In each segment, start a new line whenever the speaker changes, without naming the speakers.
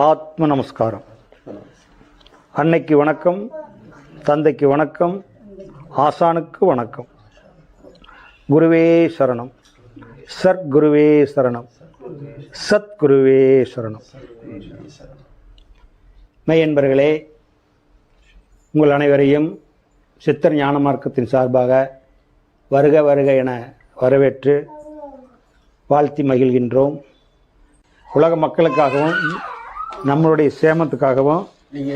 ஆத்ம நமஸ்காரம். அன்னைக்கு வணக்கம், தந்தைக்கு வணக்கம், ஆசானுக்கு வணக்கம். குருவே சரணம், சத்குருவே சரணம், சத்குருவே சரணம். மெய்யன்பர்களே, உங்கள் அனைவரையும் சித்தர் ஞான மார்க்கத்தின் சார்பாக வருக வருக என வரவேற்று வாழ்த்தி மகிழ்கின்றோம். உலக மக்களுக்காகவும் நம்மளுடைய சேமத்துக்காகவும்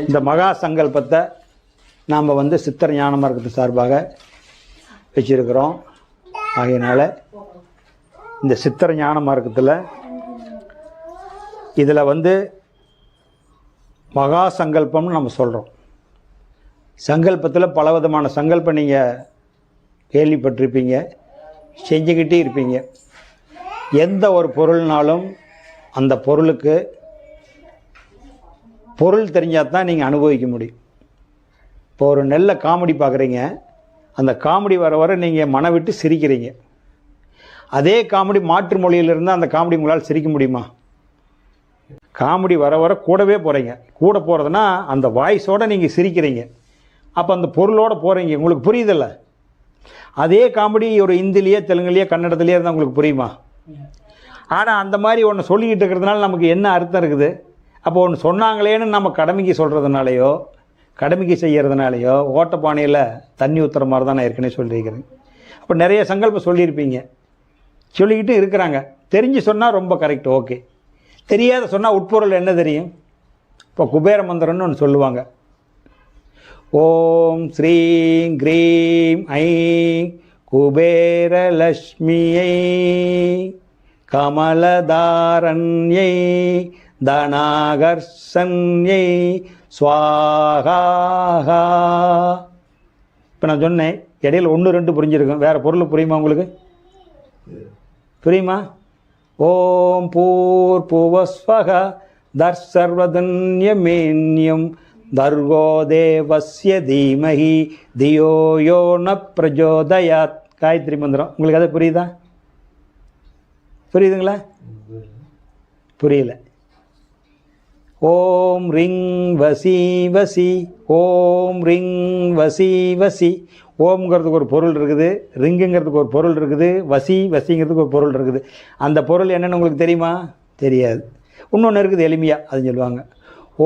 இந்த மகா சங்கல்பத்தை நாம் சித்தர் ஞான மார்க்கத்தின் சார்பாக வச்சிருக்கிறோம். ஆகையினால இந்த சித்தர் ஞான மார்க்கத்தில் இதில் மகா சங்கல்பம்னு நம்ம சொல்கிறோம். சங்கல்பத்தில் பல விதமான சங்கல்பம் நீங்கள் கேள்விப்பட்டிருப்பீங்க, செஞ்சுக்கிட்டே இருப்பீங்க. எந்த ஒரு பொருள்னாலும் அந்த பொருளுக்கு பொருள் தெரிஞ்சால் தான் நீங்கள் அனுபவிக்க முடியும். இப்போ ஒரு நல்ல காமெடி பார்க்குறீங்க, அந்த காமெடி வர வர நீங்கள் மன விட்டு சிரிக்கிறீங்க. அதே காமெடி மாற்று மொழியிலிருந்து அந்த காமெடி உங்களால் சிரிக்க முடியுமா? காமெடி வர வர கூடவே போகிறீங்க. கூட போகிறதுனா அந்த வாய்ஸோடு நீங்கள் சிரிக்கிறீங்க. அப்போ அந்த பொருளோடு போகிறீங்க. உங்களுக்கு புரியுதில்ல? அதே காமெடி ஒரு ஹிந்திலேயே, தெலுங்குலேயே, கன்னடத்துலேயே இருந்தால் உங்களுக்கு புரியுமா? ஆனால் அந்த மாதிரி ஒன்று சொல்லிக்கிட்டு இருக்கிறதுனால நமக்கு என்ன அர்த்தம் இருக்குது? அப்போ ஒன்று சொன்னாங்களேன்னு நம்ம கடமைக்கு சொல்கிறதுனாலையோ, கடமைக்கு செய்கிறதுனாலையோ ஓட்டப்பானையில் தண்ணி ஊற்றுற மாதிரி தான் நான் ஏற்கனவே சொல்லியிருக்கிறேன். அப்போ நிறைய சங்கல்பம் சொல்லியிருப்பீங்க, சொல்லிக்கிட்டு இருக்கிறாங்க. தெரிஞ்சு சொன்னால் ரொம்ப கரெக்ட், ஓகே. தெரியாத சொன்னால் உட்பொருள் என்ன தெரியும்? இப்போ குபேர மந்திரம்னு ஒன்று சொல்லுவாங்க. ஓம் ஸ்ரீம் க்ரீம் ஐம் குபேரலக்ஷ்மியை கமலதாரண்யை தனாகர்ஷன்யை ஸ்வாகா. இப்போ நான் சொன்னேன், இடையில் 1-2 புரிஞ்சிருக்கும். வேறு பொருள் புரியுமா உங்களுக்கு? புரியுமா? ஓம் பூர் பூவஸ்வக தர்சர்வதன்யமேன்யம் தர்கோ தேவஸ்ய தீமஹி தியோ யோ ந பிரஜோதயாத். காயத்ரி மந்திரம் உங்களுக்கு அதை புரியுதா? புரியுதுங்களா? புரியல. ஓம் ரிங் வசி வசி, ஓம் ரிங் வசி வசி. ஓம்ங்கிறதுக்கு ஒரு பொருள் இருக்குது, ரிங்குங்கிறதுக்கு ஒரு பொருள் இருக்குது, வசி வசிங்கிறதுக்கு ஒரு பொருள் இருக்குது. அந்த பொருள் என்னென்னு உங்களுக்கு தெரியுமா? தெரியாது. இன்னொன்று இருக்குது எளிமையாக, அதுன்னு சொல்லுவாங்க.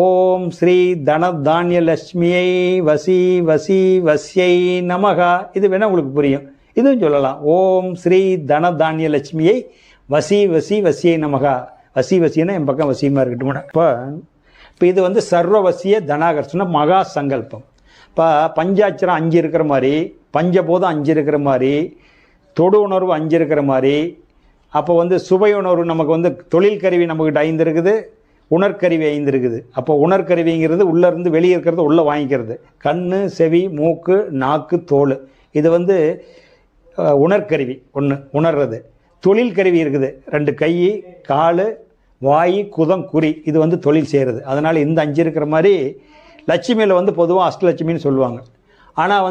ஓம் ஸ்ரீ தனதானிய லட்சுமியை வசி வசி வசியை நமகா. இது வேணால் உங்களுக்கு புரியும், இதுவும் சொல்லலாம். ஓம் ஸ்ரீ தனதானிய லட்சுமியை வசி வசி வசியை நமகா. வசி வசின்னா என் பக்கம் வசியமாக இருக்கட்டும். இப்போ இது சர்வவசிய தனாகர்ஷன மகா சங்கல்பம். இப்போ பஞ்சாட்சரம் 5 இருக்கிற மாதிரி, பஞ்சபோதம் 5 இருக்கிற மாதிரி, தொடு உணர்வு 5 இருக்கிற மாதிரி, அப்போ சுவை உணர்வு நமக்கு தொழில் கருவி நம்மக்கிட்ட 5 இருக்குது, உணர்கருவி 5 இருக்குது. அப்போ உணர்கருவிங்கிறது உள்ளேருந்து வெளியே இருக்கிறது உள்ளே வாங்கிக்கிறது. கண், செவி, மூக்கு, நாக்கு, தோல். இது உணர்கருவி ஒன்று, உணர்றது. தொழில் கருவி இருக்குது 2 கை, கால், வாய், குதம், குறி. இது தொழில் செய்கிறது. அதனால் இந்த 5 இருக்கிற மாதிரி லட்சுமியில் பொதுவாக அஷ்டலட்சுமின்னு சொல்லுவாங்க. ஆனால்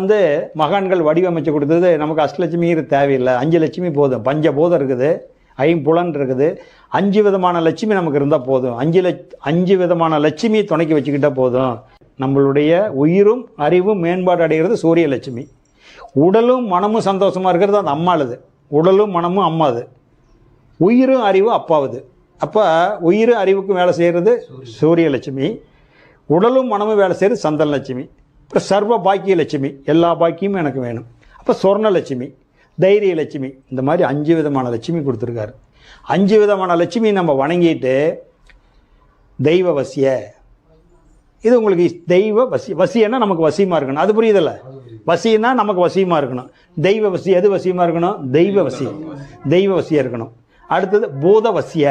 மகான்கள் வடிவமைச்சு கொடுத்தது நமக்கு அஷ்டலட்சுமிங்கிறது தேவையில்லை, 5 லட்சுமி போதும். பஞ்சபோதம் இருக்குது, 5 புலன் இருக்குது, 5 விதமான லட்சுமி நமக்கு இருந்தால் போதும். 5 விதமான லட்சுமி துணைக்கி வச்சுக்கிட்டால் போதும். நம்மளுடைய உயிரும் அறிவும் மேம்பாடு அடைகிறது சூரிய லட்சுமி. உடலும் மனமும் சந்தோஷமாக இருக்கிறது அந்த அம்மாளுது. உடலும் மனமும் அம்மாது, உயிரும் அறிவும் அப்பாவுது. அப்போ உயிரும் அறிவுக்கும் வேலை செய்கிறது சூரிய லட்சுமி, உடலும் மனமும் வேலை செய்கிறது சந்தன லட்சுமி. அப்புறம் சர்வ பாக்கிய லட்சுமி, எல்லா பாக்கியமும் எனக்கு வேணும். அப்போ சொர்ண லட்சுமி, தைரிய லட்சுமி. இந்த மாதிரி 5 விதமான லட்சுமி கொடுத்துருக்காரு. 5 விதமான லட்சுமி நம்ம வணங்கிட்டு தெய்வ வசிய. இது உங்களுக்கு தெய்வ வசி. வசியன்னா நமக்கு வசியமாக இருக்கணும், அது புரியுதில்ல? வசியன்னா நமக்கு வசியமாக இருக்கணும். தெய்வ வசி எது வசியமாக இருக்கணும்? தெய்வ வசி, தெய்வ வசியாக இருக்கணும். அடுத்தது பூத வசிய.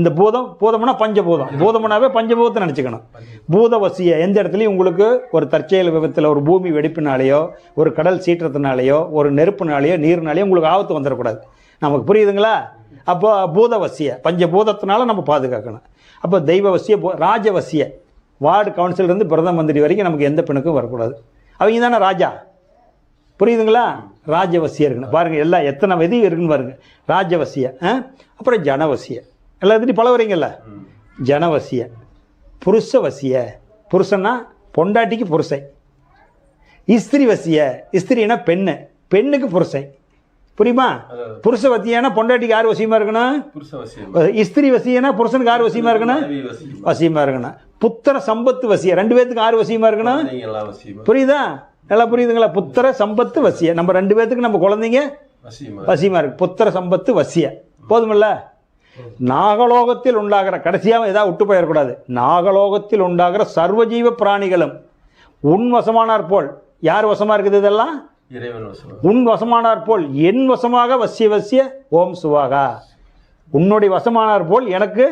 இந்த பூதம்னா பஞ்சபூதம். பூதம்னாவே பஞ்சபூதத்தை நினச்சிக்கணும். பூத வசிய எந்த இடத்துலையும் உங்களுக்கு ஒரு தற்செயல் விபத்தில், ஒரு பூமி வெடிப்புனாலேயோ, ஒரு கடல் சீற்றத்தினாலேயோ, ஒரு நெருப்புனாலேயோ, நீர்னாலேயோ உங்களுக்கு ஆபத்து வந்துடக்கூடாது. நமக்கு புரியுதுங்களா? அப்போ பூதவசிய பஞ்சபூதத்தினால நம்ம பாதுகாக்கணும். அப்போ தெய்வவசிய, ராஜவசிய, வார்டு கவுன்சிலருந்து பிரதம மந்திரி வரைக்கும் நமக்கு எந்த பெண்ணுக்கும் வரக்கூடாது. அவங்க தானே ராஜா. புரியுதுங்களா? ராஜவசியம் இருக்கணும். பாருங்கள், எல்லாம் எத்தனை விதி இருக்குன்னு பாருங்கள். ராஜவசிய, அப்புறம் ஜனவசிய, எல்லாத்துலேயும் பல வரீங்கல்ல. ஜனவசிய, புருஷ வசிய, புருஷன்னா பொண்டாட்டிக்கு புருஷை. இஸ்திரி வசிய, இஸ்திரினா பெண்ணு, பெண்ணுக்கு புருஷை. புரியுமா? புருஷ வசியனா பொண்டாட்டிக்கு யார் வசியமா இருக்கணும்? இஸ்திரி வசியனா புருஷனுக்கு யார் வசியமா இருக்கணும்? வசியமா இருக்கணும். புத்திர சம்பத்து வசிய, 2 பேத்துக்கு யார் வசியமா இருக்கணும்? புரியுதா? நல்லா புரியுதுங்களா? புத்திர சம்பத்து வசிய, நம்ம 2 பேத்துக்கு நம்ம குழந்தைங்க வசியமா இருக்கு. புத்திர சம்பத்து வசிய போதுமில்ல? நாகலோகத்தில் உண்டாகிற, கடைசியாக ஏதாவது விட்டு போயிடக்கூடாது, நாகலோகத்தில் உண்டாகிற சர்வஜீவ பிராணிகளும் உன் வசமானார் போல். யார் வசமா இருக்குது? இதெல்லாம் உன் வசமானார் போல் என் வசமாக வசிய வசிய ஓம் சுவாகா. உன்னுடைய வசமானார் போல் எனக்கு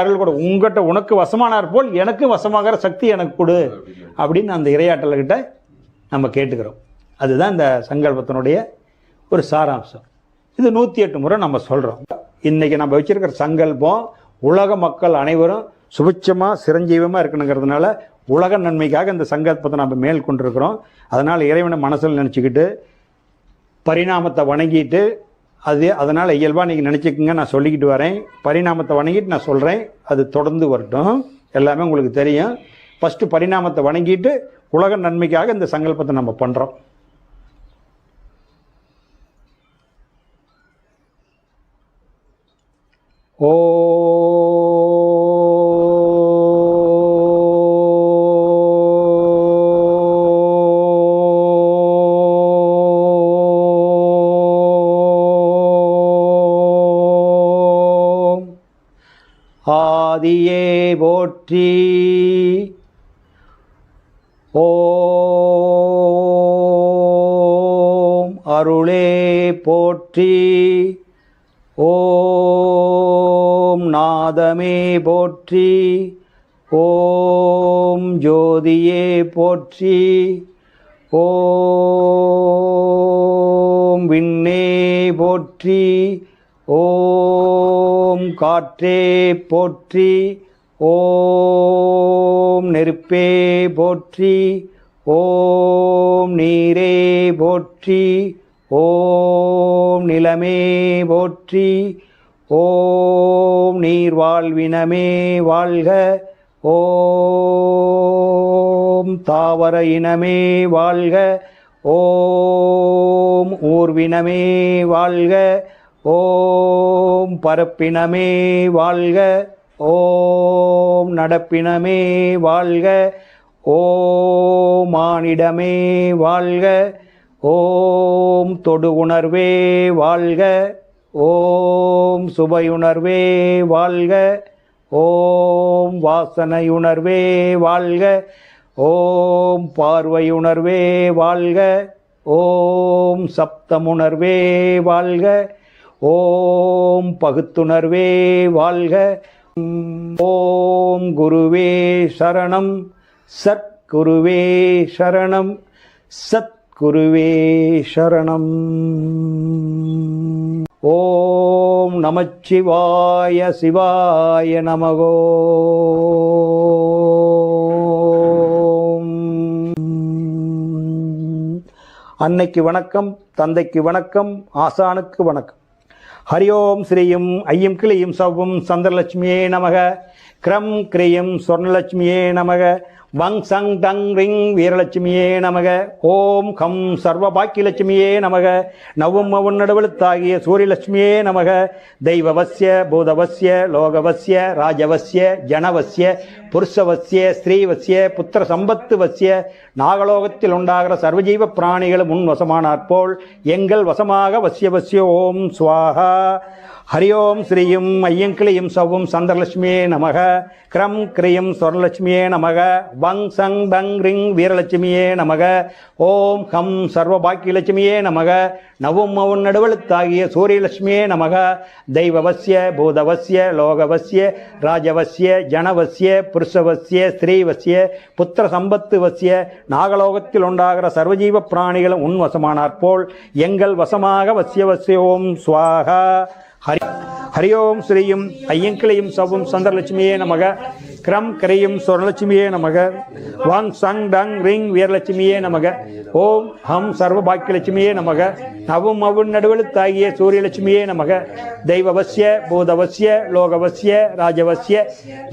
அருள் கொடு. உங்ககிட்ட உனக்கு வசமானார் போல் எனக்கு வசமாகிற சக்தி எனக்கு கொடு அப்படின்னு அந்த இறையாற்றல்கிட்ட நம்ம கேட்டுக்கிறோம். அதுதான் இந்த சங்கல்பத்தினுடைய ஒரு சாராம்சம். இது 108 முறை நம்ம சொல்கிறோம். இன்றைக்கி நம்ம வச்சுருக்கிற சங்கல்பம் உலக மக்கள் அனைவரும் சுபிட்சமாக சிரஞ்சீவமாக இருக்கணுங்கிறதுனால உலக நன்மைக்காக இந்த சங்கல்பத்தை நம்ம மேல் கொண்டிருக்கிறோம். அதனால் இறைவனை மனசில் நினச்சிக்கிட்டு பரிணாமத்தை வணங்கிட்டு, அதனால் இயல்பாக நீங்கள் நினச்சிக்கோங்க, நான் சொல்லிக்கிட்டு வரேன். பரிணாமத்தை வணங்கிட்டு நான் சொல்கிறேன், அது தொடர்ந்து வரட்டும். எல்லாமே உங்களுக்கு தெரியும். ஃபஸ்ட்டு பரிணாமத்தை வணங்கிட்டு உலக நன்மைக்காக இந்த சங்கல்பத்தை நம்ம பண்ணுறோம். ஆதியே போற்றி, ஓம் அருளே போற்றி, ஓம் நாதமே போற்றி, ஓம் ஜோதியே போற்றி, ஓம் விண்ணே போற்றி, ஓம் காற்றே போற்றி, ஓம் நெருப்பே போற்றி, ஓம் நீரே போற்றி, ஓம் நிலமே போற்றி, ஓம் நீர்வாழ்வினமே வாழ்க, ஓம் தாவர இனமே வாழ்க, ஓம் ஊர்வினமே வாழ்க, ஓம் பரப்பினமே வாழ்க, ஓம் நடப்பினமே வாழ்க, ஓம் மானிடமே வாழ்க, ஓம் தொடு உணர்வே வாழ்க, ஓம் சுபையுணர்வே வாழ்க, ஓம் வாசனையுணர்வே வாழ்க, ஓம் பார்வையுணர்வே வாழ்க, ஓம் சப்தமுணர்வே வாழ்க, ஓம் பகுத்துணர்வே வாழ்க, ஓம் குருவே சரணம், சத்குருவே சரணம், சத்குருவே சரணம். ஓம் நமச்சிவாய சிவாய நமகோ. அன்னைக்கு வணக்கம், தந்தைக்கு வணக்கம், ஆசானுக்கு வணக்கம். ஹரி ஓம் ஸ்ரீயும் ஐயம் கிளியும் சவ்வும் சந்திரலட்சுமியே நமக. கிரம் கிரியும் சொர்ணலட்சுமியே நமக. வங் சங் டங் ரிங் வீரலட்சுமியே நமக. ஓம் கம் சர்வபாக்கியலட்சுமியே நமக. நவும் அவன் நடுவெழுத்தாகிய சூரியலட்சுமியே நமக. தெய்வவசிய பூதவசிய லோகவசிய ராஜவசிய ஜனவசிய புருஷவசிய ஸ்ரீவசிய புத்திர சம்பத்து வசிய நாகலோகத்தில் உண்டாகிற சர்வஜீவ பிராணிகளும் முன் வசமானாற்போல் எங்கள் வசமாக வசிய வசிய ஓம் ஸ்வாஹா. ஹரி ஓம் ஸ்ரீயும் ஐயங்கிளியும் சவ்வும் சந்திரலட்சுமியே நமக. கிரம் கிரியும் சொர்ணலட்சுமியே நமக. வங் சங் டங் ரிங் வீரலட்சுமியே நமக. ஓம் கம் சர்வபாக்கியலட்சுமியே நமக. நவும் அவன் நடுவெழுத்தாகிய சூரியலட்சுமியே நமக. தெய்வவசிய பூதவசிய லோகவசிய ராஜவசிய ஜனவசிய புருஷவசிய ஸ்ரீவசிய புத்திர சம்பத்து வசிய நாகலோகத்தில் உண்டாகிற சர்வஜீவ பிராணிகளும் உன் வசமானாற்போல் எங்கள் வசமாக வசிய வசிய ஓம் ஸ்வாகா. ஹரி ஓம் ஸ்ரீயும் ஐயங்கிளியும் சவ்வும் சந்திரலட்சுமியே நமக. கிரம் கிரையும் சொர்ணலட்சுமியே நமக. வாங் சங் டங் ரிங் வீரலட்சுமியே நமக. ஓம் ஹம் சர்வ பாக்கியலட்சுமியே நமக. நவும் அவுன் நடுவெழுத்தாகிய சூரியலட்சுமியே நமக. தெய்வவசிய பூதவசிய லோகவசிய ராஜவசிய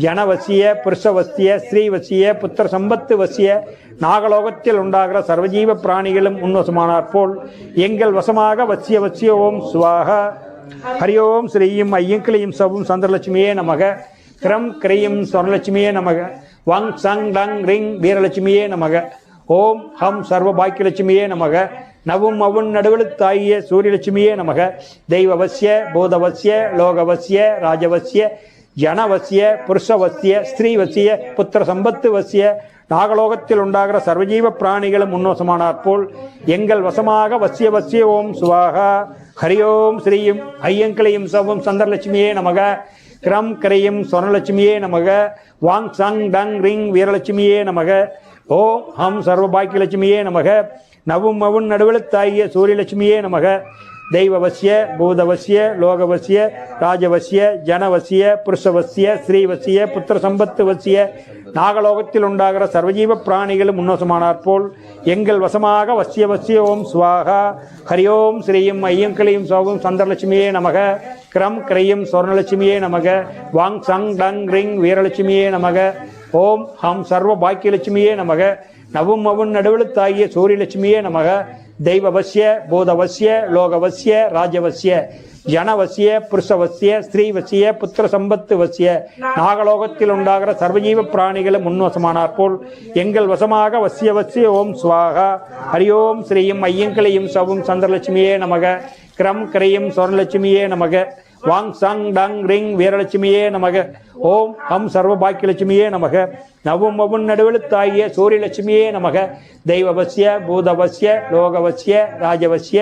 ஜனவசிய புருஷவசிய ஸ்ரீவசிய புத்திர சம்பத்து வசிய நாகலோகத்தில் உண்டாகிற சர்வஜீவ பிராணிகளும் உன்வசமானார் போல் எங்கள் வசமாக வசிய வசிய ஓம் சுவாகா. ஹரி ஓம் ஸ்ரீயும் ஐயங்கிளியும் சவும் சந்திரலட்சுமியே நமக. கிரம் கிரையும் சொர்ணலட்சுமியே நமக. வங் சங் டங் ரிங் வீரலட்சுமியே நமக. ஓம் ஹம் சர்வ பாக்கியலட்சுமியே நமக. நவும் அவுன் நடுவெழுத்தாகிய சூரியலட்சுமியே நமக. தெய்வவசிய பூதவசிய லோகவசிய ராஜவசிய ஜனவசிய புருஷவசிய ஸ்திரீவசிய புத்திர சம்பத்து வசிய நாகலோகத்தில் உண்டாகிற சர்வஜீவ பிராணிகளும் முன்னோசமானார் போல் எங்கள் வசமாக வசிய வசிய ஓம் சுவாகா. ஹரி ஓம் ஸ்ரீயும் ஐயங்கிளையும் சவும் சந்திரலட்சுமியே நமக. கிரம் கரையும் சொர்ணலட்சுமியே நமக. வாங் சங் டங் ரிங் வீரலட்சுமியே நமக. ஓம் ஹம் சர்வ பாக்கியலட்சுமியே நமக. நவும் அவுன் நடுவெழுத்தாகிய சூரியலட்சுமியே நமக. தெய்வவசிய பூதவசிய லோகவசிய ராஜவசிய ஜனவசிய புருஷவசிய ஸ்ரீவசிய புத்திர சம்பத்து வசிய நாகலோகத்தில் உண்டாகிற சர்வஜீவ பிராணிகளும் முன்னோசமானார் போல் எங்கள் வசமாக வசிய வசிய ஓம் சுவாகா. ஹரி ஓம் ஸ்ரீயும் ஐயங்கிளையும் சோகம் சந்திரலட்சுமியே நமக. கிரம் கிரையும் சொர்ணலட்சுமியே நமக. வாங் சங் டங் ரிங் வீரலட்சுமியே நமக. ஓம் ஹம் சர்வ பாக்கியலட்சுமியே நமக. நவும் அவுன் நடுவெழுத்தாகிய சூரியலட்சுமியே நமக. தெய்வவசிய பூதவசிய லோகவசிய ராஜவசிய ஜனவசிய புருஷவசிய ஸ்திரீவசிய புத்திர சம்பத்து வசிய நாகலோகத்தில் உண்டாகிற சர்வஜீவ பிராணிகளும் முன்வசமானார் போல் எங்கள் வசமாக வசிய வசிய ஓம் சுவாகா. ஹரி ஓம் ஸ்ரீயும் ஐயங்கிளையும் சவும் சந்திரலட்சுமியே நமக. கிரம் கிரையும் சொர்ணலட்சுமியே நமக. வாங் சங் டங் ரிங் வீரலட்சுமியே நமக. ஓம் ஹம் சர்வ பாக்கியலட்சுமியே நமக. நவும் அவுன் நடுவெழுத்தாகிய சூரியலட்சுமியே நமக. தெய்வவசிய பூதவசிய லோகவசிய ராஜவசிய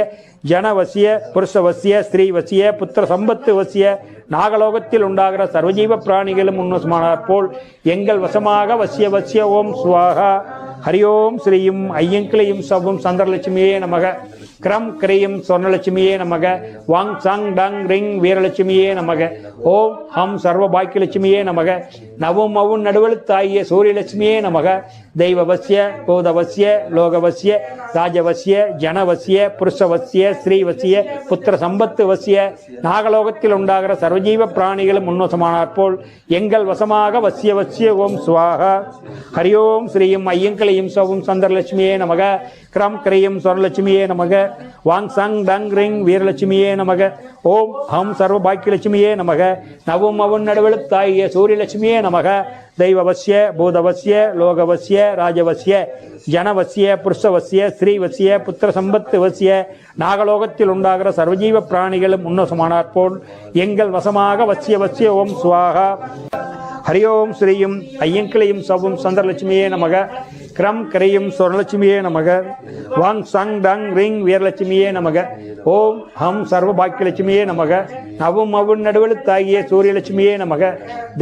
ஜனவசிய புருஷவசிய ஸ்திரீவசிய புத்திர சம்பத்து வசிய நாகலோகத்தில் உண்டாகிற சர்வஜீவ பிராணிகளும் முன்வசமானார் போல் எங்கள் வசமாக வசிய வசிய ஓம் சுவாகா. ஹரி ஓம் ஸ்ரீயும் ஐயங்கிளையும் சவும் சந்திரலட்சுமியே நமக. கிரம் கிரையும் சொர்ணலட்சுமியே நமக. வாங் சங் டங் ரிங் வீரலட்சுமியே நமக. ஓம் ஹம் சர்வ பாக்கியலட்சுமியே நமக. நவும் அவுன் நடுவெழுத்தாகிய சூரியலட்சுமியே நமக. தெய்வவசிய பூதவசிய லோகவசிய ராஜவசிய ஜனவசிய புருஷவசிய ஸ்ரீவசிய புத்திர சம்பத்து வசிய நாகலோகத்தில் உண்டாகிற சர்வஜீவ பிராணிகளும் முன்வசமானார் போல் எங்கள் வசமாக வசிய வசிய ஓம் சுவாகா. ஹரி ஓம் ஸ்ரீயும் ஐயங்கிளையும் சவும் சந்திரலட்சுமியே நமக. கிரம் கிரையும் சொர்ணலட்சுமியே நமக. வாங் சங் டங் ரிங் வீரலட்சுமியே நமக. ஓம் ஹம் சர்வ பாக்கியலட்சுமியே நமக. நவும் அவுன் நடுவெழுத்தாகிய சூரியலட்சுமியே நமக. தெய்வவசிய பூதவசிய லோகவசிய ராஜவசிய ஜனவசிய புருஷவசிய ஸ்திரீவசிய புத்திர சம்பத்து வசிய நாகலோகத்தில் உண்டாகிற சர்வஜீவ பிராணிகளும் முன்னோசமானார் போல் எங்கள் வசமாக வசிய வசிய ஓம் சுவாகா. ஹரி ஓம் ஸ்ரீயும் ஐயங்கிளையும் சவும் சந்திரலட்சுமியே நமக. கிரம் கரையும் சொர்ணலட்சுமியே நமக. வாங் சங் டங் ரிங் வீரலட்சுமியே நமக. ஓம் ஹம் சர்வ பாக்கியலட்சுமியே நமக. நவும் அவுன் நடுவெழுத்தாகிய சூரியலட்சுமியே நமக.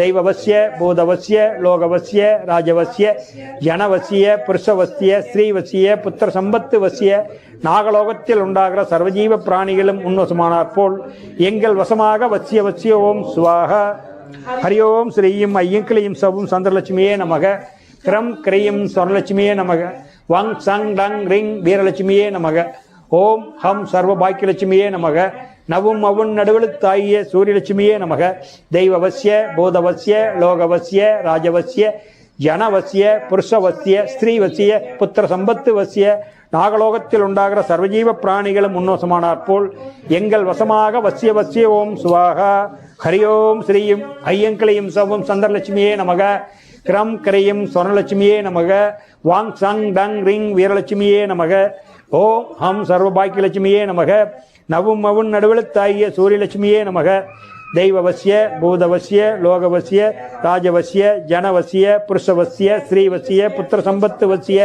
தெய்வவசிய பூதவசிய லோகவசிய ராஜவசிய ஜனவசிய புருஷவசிய ஸ்திரீவசிய புத்திர சம்பத்து வசிய நாகலோகத்தில் உண்டாகிற சர்வஜீவ பிராணிகளும் முன்வசமானார் போல் எங்கள் வசமாக வசிய வசிய ஓம் சுவாகா. ஹரி ஓம் ஸ்ரீயும் ஐயங்கிளையும் சவும் சந்திரலட்சுமியே நமக. கிரம் கிரையும் சொர்ணலட்சுமியே நமக. வாங் சங் டங் ரிங் வீரலட்சுமியே நமக. ஓம் ஹம் சர்வ பாக்கியலட்சுமியே நமக. நவும் அவுன் நடுவெழுத்தாகிய சூரியலட்சுமியே நமக. தெய்வவசிய பூதவசிய லோகவசிய ராஜவசிய ஜனவசிய புருஷவசிய ஸ்திரீவசிய புத்திர சம்பத்து வசிய நாகலோகத்தில் உண்டாகிற சர்வஜீவ பிராணிகளும் முன்னோசமானார் போல் எங்கள் வசமாக வசிய வசிய ஓம் சுவாகா. ஹரி ஓம் ஸ்ரீயும் ஐயங்கிளையும் சவும் சந்திரலட்சுமியே நமக. கிரம் கரையும் சொர்ணலட்சுமியே நமக. வாங் சங் டங் ரிங் வீரலட்சுமியே நமக. ஓம் ஹம் சர்வ பாக்கியலட்சுமியே நமக. நவும் அவுன் நடுவெழுத்தாகிய சூரியலட்சுமியே நமக. தெய்வவசிய பூதவசிய லோகவசிய ராஜவசிய ஜனவசிய புருஷவசிய ஸ்ரீவசிய புத்திர சம்பத்து வசிய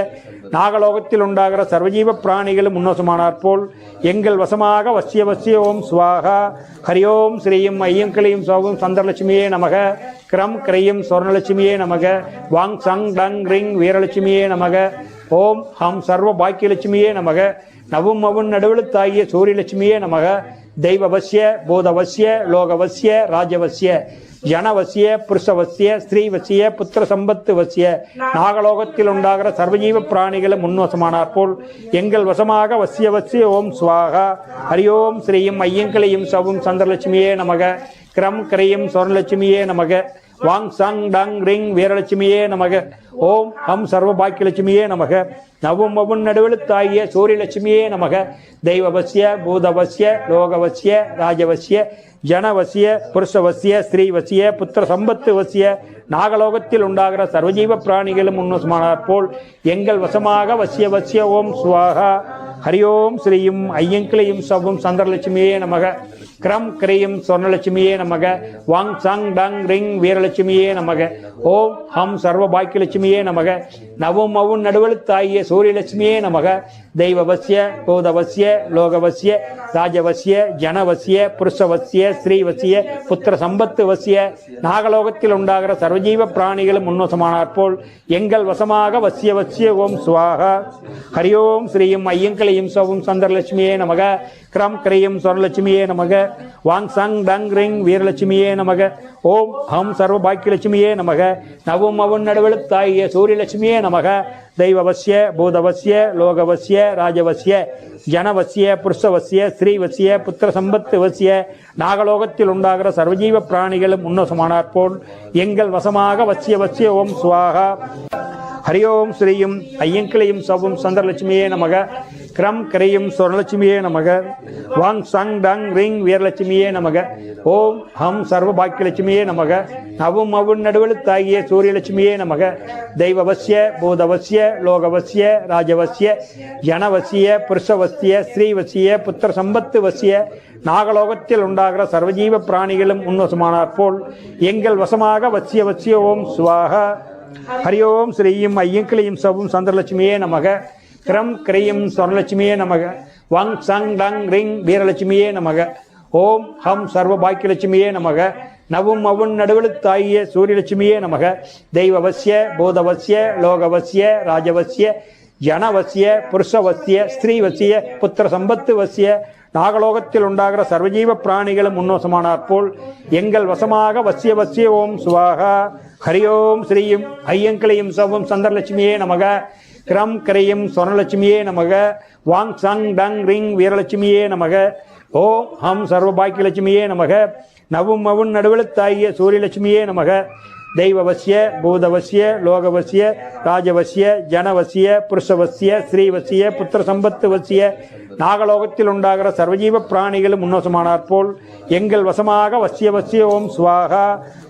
நாகலோகத்தில் உண்டாகிற சர்வஜீவ பிராணிகளும் முன்னோசமானார் போல் எங்கள் வசமாக வசிய வசிய ஓம் சுவாகா. ஹரி ஓம் ஸ்ரீயும் ஐயங்கிளையும் சோகம் சந்திரலட்சுமியே நமக. கிரம் கிரையும் சொர்ணலட்சுமியே நமக. வாங் சங் டங் ரிங் வீரலட்சுமியே நமக. ஓம் ஹம் சர்வ பாக்கியலட்சுமியே நமக. நவும் அவன் நடுவெழுத்தாகிய சூரியலட்சுமியே நமக. தெய்வவசிய பூதவசிய லோகவசிய ராஜவசிய ஜனவசிய புருஷவசிய ஸ்ரீவசிய புத்திர சம்பத்து வசிய நாகலோகத்தில் உண்டாகிற சர்வஜீவ பிராணிகளும் முன்வசமானார் போல் எங்கள் வசமாக வசிய வசிய ஓம் ஸ்வாகா. ஹரியோம் ஸ்ரீயும் ஐயங்களையும் சவும் சந்திரலட்சுமியே நமக. கிரம் கிரையும் சொர்ணலட்சுமியே நமக. வாங் சங் டங் ரிங் வீரலட்சுமியே நமக. ஓம் ஹம் சர்வ பாக்கியலட்சுமியே நமக. நவும் அவன் நடுவெழுத்தாகிய சூரியலட்சுமியே நமக. தெய்வவசிய பூதவசிய லோகவசிய ராஜவசிய ஜனவசிய புருஷவசிய ஸ்ரீவசிய புத்திர சம்பத்து வசிய நாகலோகத்தில் உண்டாகிற சர்வஜீவ பிராணிகளும் முன்வசமானார் போல் எங்கள் வசமாக வசிய வசிய ஓம் ஸ்வாகா. ஹரியோம் ஸ்ரீயும் ஐயங்கிளையும் சவும் சந்திரலட்சுமியே நமக. கிரம் கிரையும் சொர்ணலட்சுமியே நமக. வாங் சங் டங் ரிங் வீரலட்சுமியே நமக. ஓம் ஹம் சர்வ பாக்கியலட்சுமியே நமக. நவும் அவுன் நடுவெழுத்தாகிய சூரியலட்சுமியே நமக. தெய்வவசிய பூதவசிய லோகவசிய ராஜவசிய ஜனவசிய புருஷவசிய ஸ்ரீவசிய புத்திர சம்பத்து வசிய நாகலோகத்தில் உண்டாகிற சர்வஜீவ பிராணிகளும் முன்வசமானார் போல் எங்கள் வசமாக வசிய வசிய ஓம் ஸ்வாகா. ஹரியோம் ஸ்ரீயும் ஐயங்களையும் சவும் சந்திரலட்சுமியே நமக. கிரம் கிரையும் சொர்ணலட்சுமியே நமக. வாங் சங் டங் ரிங் வீரலட்சுமியே நமக. ஓம் ஹம் சர்வ பாக்கியலட்சுமியே நமக. நவும் அவன் நடுவெழுத்தாகிய சூரியலட்சுமியே நமக. தெய்வவசிய பூதவசிய லோகவசிய ராஜவசிய ஜனவசிய புருஷவசிய ஸ்ரீவசிய புத்திர சம்பத்து வசிய நாகலோகத்தில் உண்டாகிற சர்வஜீவ பிராணிகளும் முன்வசமானார் போல் எங்கள் வசமாக வசிய வசிய ஓம் ஸ்வாகா. ஹரியோம் ஸ்ரீயும் ஐயங்கிளையும் சவும் சந்திரலட்சுமியே நமக. கிரம் கிரையும் சொர்ணலட்சுமியே நமக. வாங் சங் டங் ரிங் வீரலட்சுமியே நமக. ஓம் ஹம் சர்வ பாக்கியலட்சுமியே நமக. நவும் அவுன் நடுவெழுத்தாகிய சூரியலட்சுமியே நமக. தெய்வவசிய பூதவசிய லோகவசிய ராஜவசிய ஜனவசிய புருஷவசிய ஸ்ரீவசிய புத்திர சம்பத்து வசிய நாகலோகத்தில் உண்டாகிற சர்வஜீவ பிராணிகளும் முன்வசமானார் போல் எங்கள் வசமாக வசிய வசிய ஓம் ஸ்வாகா. ஹரியோம் ஸ்ரீயும் ஐயங்கிளையும் சவும் சந்திரலட்சுமியே நமக. கிரம் கிரையும் சொர்ணலட்சுமியே நமக. வாங் சங் டங் ரிங் வீரலட்சுமியே நமக. ஓம் ஹம் சர்வ பாக்கியலட்சுமியே நமக. நவும் அவுன் நடுவெழுத்தாகிய சூரியலட்சுமியே நமக. தெய்வவசிய பூதவசிய லோகவசிய ராஜவசிய ஜனவசிய புருஷவசிய ஸ்திரீவசிய புத்திர சம்பத்து வசிய நாகலோகத்தில் உண்டாகிற சர்வஜீவ பிராணிகளும் முன்வசமானார் போல் எங்கள் வசமாக வசிய வசிய ஓம் சுவாகா. ஹரியோம் ஸ்ரீயும் ஐயங்கிளையும் சவும் சந்திரலட்சுமியே நமக. கிரம் கிரையும் சொர்ணலட்சுமியே நமக. வாங் சங் டங் ரிங் வீரலட்சுமியே நமக. ஓம் ஹம் சர்வ பாக்கியலட்சுமியே நமக. நவும் அவுன் நடுவெழுத்தாகிய சூரியலட்சுமியே நமக. தெய்வவசிய பூதவசிய லோகவசிய ராஜவசிய ஜனவசிய புருஷவசிய ஸ்ரீவசிய புத்திர சம்பத்து வசிய நாகலோகத்தில் உண்டாகிற சர்வஜீவ பிராணிகளும் முன்வசமானார் போல் எங்கள் வசமாக வசிய வசிய ஓம் ஸ்வாகா.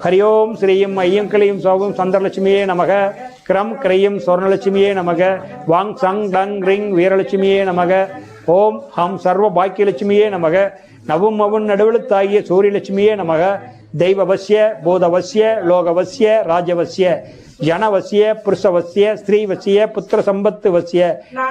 ஹரியோம் ஸ்ரீயும் ஐயங்கிளையும் சவும் சந்திரலட்சுமியே நமக. கிரம் கிரையும் சொர்ணலட்சுமியே நமக. வாங் சங் டங் ரிங் வீரலட்சுமியே நமக. ஓம் ஹம் சர்வ பாக்கியலட்சுமியே நமக. நவும் அவுன் நடுவெழுத்தாகிய சூரியலட்சுமியே நமக. தெய்வவசிய பூதவசிய லோகவசிய ராஜவசிய ஜனவசிய புருஷவசிய ஸ்திரீவசிய புத்திர சம்பத்து வசிய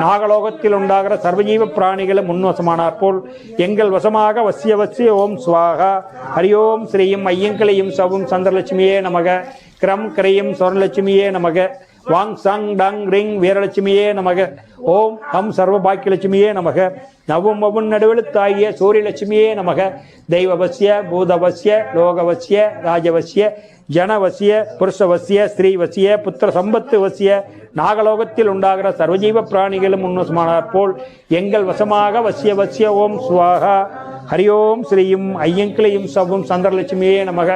நாகலோகத்தில் உண்டாகிற சர்வஜீவ பிராணிகளும் முன்வசமானார் போல் எங்கள் வசமாக வசிய வசிய ஓம் ஸ்வாகா. ஹரியோம் ஸ்ரீயும் ஐயங்கிளையும் சவும் சந்திரலட்சுமியே நமக. கிரம் கிரையும் சொர்ணலட்சுமியே நமக. வாங் சங் டங் ரிங் வீரலட்சுமியே நமக. ஓம் ஹம் சர்வ பாக்கியலட்சுமியே நமக. நவும் அவுன் நடுவெழுத்தாகிய சூரியலட்சுமியே நமக. தெய்வவசிய பூதவசிய லோகவசிய ராஜவசிய ஜனவசிய புருஷவசிய ஸ்திரீவசிய புத்திர சம்பத்து வசிய நாகலோகத்தில் உண்டாகிற சர்வஜீவ பிராணிகளும் முன்வசமானார் போல் எங்கள் வசமாக வசிய வசிய ஓம் ஸ்வாகா. ஹரியோம் ஸ்ரீயும் ஐயங்கிளையும் சவும் சந்திரலட்சுமியே நமக.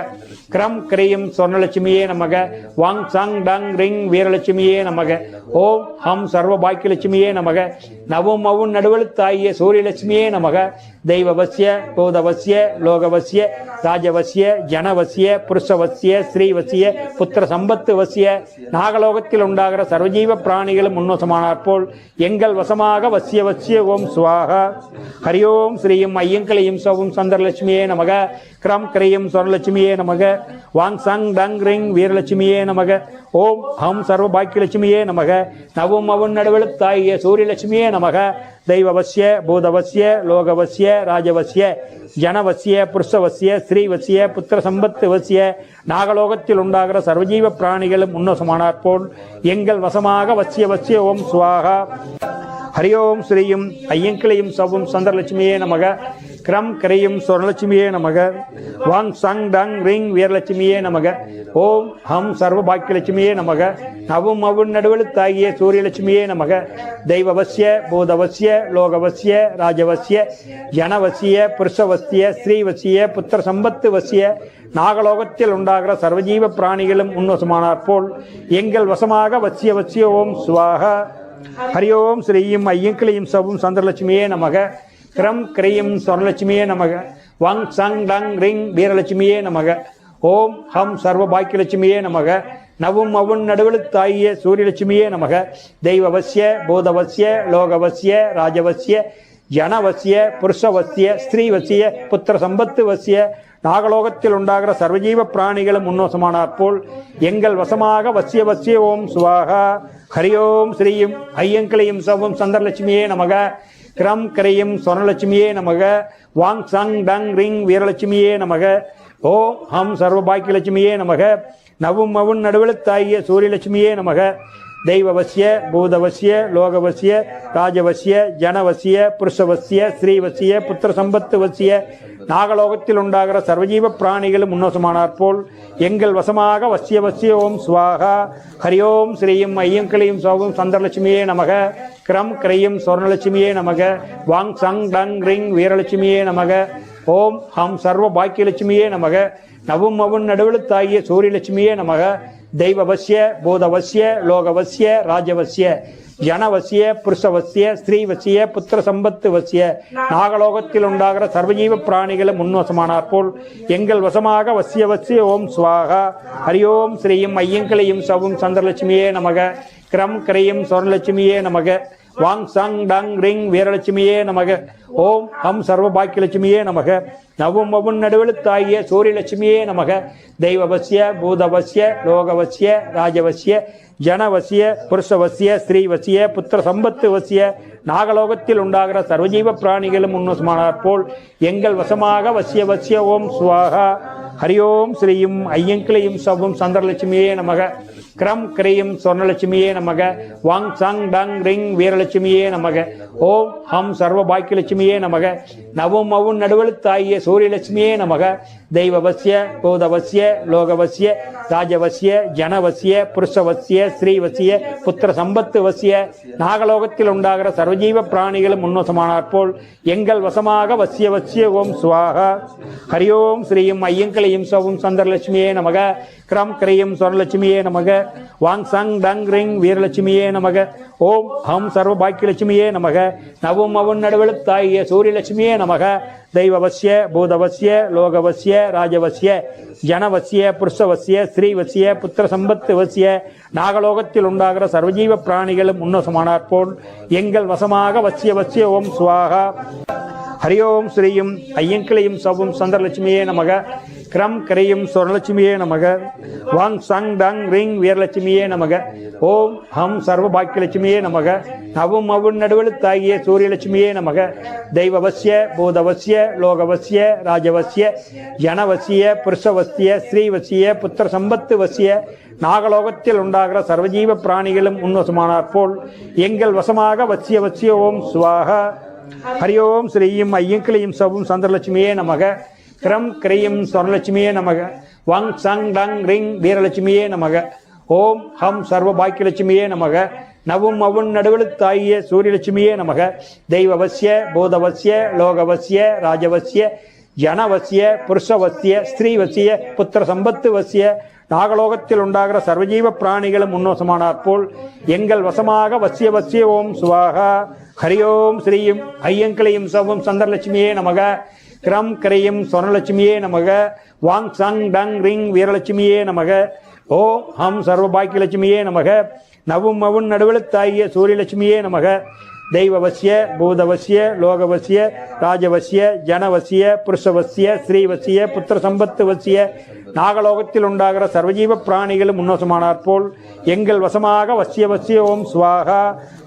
கிரம் கிரையும் சொர்ணலட்சுமியே நமக. வாங் சங் டங் ரிங் வீரலட்சுமியே நமக. ஓம் ஹம் சர்வ பாக்கியலட்சுமியே நமக. நவும் அவுன் நடுவெழுத்தாகிய சூரியலட்சுமியே நமக. தெய்வவசிய பூதவசிய லோகவசிய ராஜவசிய ஜனவசிய புருஷவசிய ஸ்திரீவசிய புத்திர சம்பத்து வசிய நாகலோகத்தில் உண்டாகிற சர்வஜீவ பிராணிகளும் முன்வசமானார் போல் எங்கள் வசமாக வசிய வசிய ஓம் ஸ்வாகா. ஹரியோம் ஸ்ரீயும் ஐயங்கிளையும் சவும் சந்திரலட்சுமியே நமக. கிரம் கிரையும் சொர்ணலட்சுமியே நமக. வாங் சங் டங் ரிங் வீரலட்சுமியே நமக. ஓம் ஹம் சர்வ பாக்கியலட்சுமியே நமக. நவும் அவுன் நடுவெழுத்தாகிய சூரியலட்சுமியே நமக. தெய்வவசிய பூதவசிய லோகவசிய ராஜவசிய ஜனவசிய புருஷவசிய ஸ்ரீவசிய புத்திர சம்பத்து வசிய நாகலோகத்தில் உண்டாகிற சர்வஜீவ பிராணிகளும் உன்னசமானார் போல் எங்கள் வசமாக வசிய வசிய ஓம் சுவாகா. ஹரியோம் ஸ்ரீயும் ஐயங்கிளையும் சவும் சந்திரலட்சுமியே நமக. கிரம் கரையும் சொர்ணலட்சுமியே நமக. வாங் சங் டங் ரிங் வீரலட்சுமியே நமக. ஓம் ஹம் சர்வ பாக்கியலட்சுமியே நமக. நவும் அவுன் நடுவெழுத்தாகிய சூரியலட்சுமியே நமக. தெய்வவசிய பூதவசிய லோகவசிய ராஜவசிய ஜனவசிய புருஷவசிய ஸ்ரீவசிய புத்திர சம்பத்து வசிய நாகலோகத்தில் உண்டாகிற சர்வஜீவ பிராணிகளும் உன்னசமானார் போல் எங்கள் வசமாக வசிய வசிய ஓம் சுவாகா. ஹரியோம் ஸ்ரீயும் ஐயங்கிளையும் சவும் சந்திரலட்சுமியே நமக. கிரம் கிரையும் சொர்ணலட்சுமியே நமக. வங் சங் டங் ரிங் வீரலட்சுமியே நமக. ஓம் ஹம் சர்வ பாக்கியலட்சுமியே நமக. நவும் அவுன் நடுவெழுத்தாகிய சூரியலட்சுமியே நமக. தெய்வவசிய பூதவசிய லோகவசிய ராஜவசிய ஜனவசிய புருஷவசிய ஸ்திரீவசிய புத்திர சம்பத்து வசிய நாகலோகத்தில் உண்டாகிற சர்வஜீவ பிராணிகளும் உன்னோசமானார் போல் எங்கள் வசமாக வசிய வசிய ஓம் சுவாகா. ஹரியோம் ஸ்ரீயும் ஐயங்கிளையும் சவும் சந்திரலட்சுமியே நமக. கிரம் கரையும் சொர்ணலட்சுமியே நமக. வாங் சங் டங் ரிங் வீரலட்சுமியே நமக. ஓம் ஹம் சர்வ பாக்கியலட்சுமியே நமக. நவும் அவுன் நடுவெழுத்தாகிய சூரியலட்சுமியே நமக. தெய்வவசிய பூதவசிய லோகவசிய ராஜவசிய ஜனவசிய புருஷவசிய ஸ்ரீவசிய புத்திர சம்பத்து வசிய நாகலோகத்தில் உண்டாகிற சர்வஜீவ பிராணிகளும் உன்னோசமானார் போல் எங்கள் வசமாக வசிய வசிய ஓம் சுவாகா. ஹரியோம் ஸ்ரீயும் ஐயங்கிளையும் சோகம் சந்திரலட்சுமியே நமக. கிரம் கிரையும் சொர்ணலட்சுமியே நமக. வாங் சங் டங் ரிங் வீரலட்சுமியே நமக. ஓம் ஹம் சர்வ பாக்கியலட்சுமியே நமக. நவும் அவுன் நடுவெழுத்தாகிய சூரியலட்சுமியே நமக. தெய்வவசிய பூதவசிய லோகவசிய ராஜவசிய ஜனவசிய புருஷவசிய ஸ்திரீவசிய புத்திர சம்பத்து வசிய நாகலோகத்தில் உண்டாகிற சர்வஜீவ பிராணிகளும் உன்வசமானார் போல் எங்கள் வசமாக வசிய வசிய ஓம் சுவாகா. ஹரியோம் ஸ்ரீயும் ஐயங்கிளையும் சவும் சந்திரலட்சுமியே நமக. கிரம் கரையும் சொர்ணலட்சுமியே நமக. வாங் சங் டங் ரிங் வீரலட்சுமியே நமக. ஓம் ஹம் சர்வ பாக்கியலட்சுமியே நமக. நவும் அவுன் நடுவெழுத்தாகிய சூரியலட்சுமியே நமக. தெய்வவசிய பூதவசிய லோகவசிய ராஜவசிய ஜனவசிய புருஷவசிய ஸ்திரீவசிய புத்திர சம்பத்து வசிய நாகலோகத்தில் உண்டாகிற சர்வஜீவ பிராணிகளும் உன்னசமானார் போல் எங்கள் வசமாக வசிய வசிய ஓம் சுவாகா. ஹரியோம் ஸ்ரீயும் ஐயங்கிளையும் சவும் சந்திரலட்சுமியே நமக. கிரம் கிரையும் சொர்ணலட்சுமியே நமக. வாங் சங் டங் ரிங் வீரலட்சுமியே நமக. ஓம் ஹம் சர்வ பாக்கியலட்சுமியே நமக. நவும் அவுன் நடுவெழுத்தாகிய சூரியலட்சுமியே நமக. தெய்வவசிய பூதவசிய லோகவசிய ராஜவசிய ஜனவசிய புருஷவசிய ஸ்ரீவசிய புத்திர சம்பத்து வசிய நாகலோகத்தில் உண்டாகிற சர்வஜீவ பிராணிகளும் உன்னசமானார் போல் எங்கள் வசமாக வசிய வசிய ஓம் சுவாகா. ஹரியோம் ஸ்ரீயும் ஐயங்கிளையும் சவும் சந்திரலட்சுமியே நமக. கிரம் கிரையும் சொர்ணலட்சுமியே நமக. வாங் சங் டங் ரிங் வீரலட்சுமியே நமக. ஓம் ஹம் சர்வ பாக்கியலட்சுமியே நமக. நவும் அவுன் நடுவெழுத்தாகிய சூரியலட்சுமியே நமக. தெய்வவசிய பூதவசிய லோகவசிய ராஜவசிய ஜனவசிய புருஷவசிய ஸ்திரீவசிய புத்திர சம்பத்து வசிய நாகலோகத்தில் உண்டாகிற சர்வஜீவ பிராணிகளும் உன்னசமானார் போல் எங்கள் வசமாக வசிய வசிய ஓம் சுவாகா. ஹரியோம் ஸ்ரீயும் ஐயங்கிளையும் சவும் சந்திரலட்சுமியே நமக. கிரம் கரையும் சொர்ணலட்சுமியே நமக. வாங் சங் டங் ரிங் வீரலட்சுமியே நமக. ஓம் ஹம் சர்வ பாக்கியலட்சுமியே நமக. நவும் அவுன் நடுவெழுத்தாகிய சூரியலட்சுமியே நமக. தெய்வவசிய பூதவசிய லோகவசிய ராஜவசிய ஜனவசிய புருஷவசிய ஸ்திரீவசிய புத்திர சம்பத்து வசிய நாகலோகத்தில் உண்டாகிற சர்வஜீவ பிராணிகளும் உன்னசமானார் போல் எங்கள் வசமாக வசிய வசிய ஓம் சுவாகா. ஹரியோம் ஸ்ரீயும் ஐயங்கிளையும் சவும் சந்திரலட்சுமியே நமக. கிரம் கிரையும் சொர்ணலட்சுமியே நமக. வாங் சங் டங் ரிங் வீரலட்சுமியே நமக. ஓம் ஹம் சர்வ பாக்கியலட்சுமியே நமக. நவும் அவுன் நடுவெழுத்தாகிய சூரியலட்சுமியே நமக. தெய்வவசிய பூதவசிய லோகவசிய ராஜவசிய ஜனவசிய புருஷவசிய ஸ்திரீவசிய புத்திர சம்பத்து வசிய நாகலோகத்தில் உண்டாகிற சர்வஜீவ பிராணிகளும் உன்னோசமானார் போல் எங்கள் வசமாக வசிய வசிய ஓம் சுவாகா. ஹரியோம் ஸ்ரீயும் ஐயங்கிளையும் சவும் சந்திரலட்சுமியே நமக. கிரம் கரையும் சொர்ணலட்சுமியே நமக. வாங் சங் டங் ரிங் வீரலட்சுமியே நமக. ஓம் ஹம் சர்வ பாக்கியலட்சுமியே நமக. நவும் அவுன் நடுவெழுத்தாகிய சூரியலட்சுமியே நமக. தெய்வவசிய பூதவசிய லோகவசிய ராஜவசிய ஜனவசிய புருஷவசிய ஸ்ரீவசிய புத்திர சம்பத்து வசிய நாகலோகத்தில் உண்டாகிற சர்வஜீவ பிராணிகளும் முன்னோசமானார் போல் எங்கள் வசமாக வசிய வசிய ஓம் ஸ்வாகா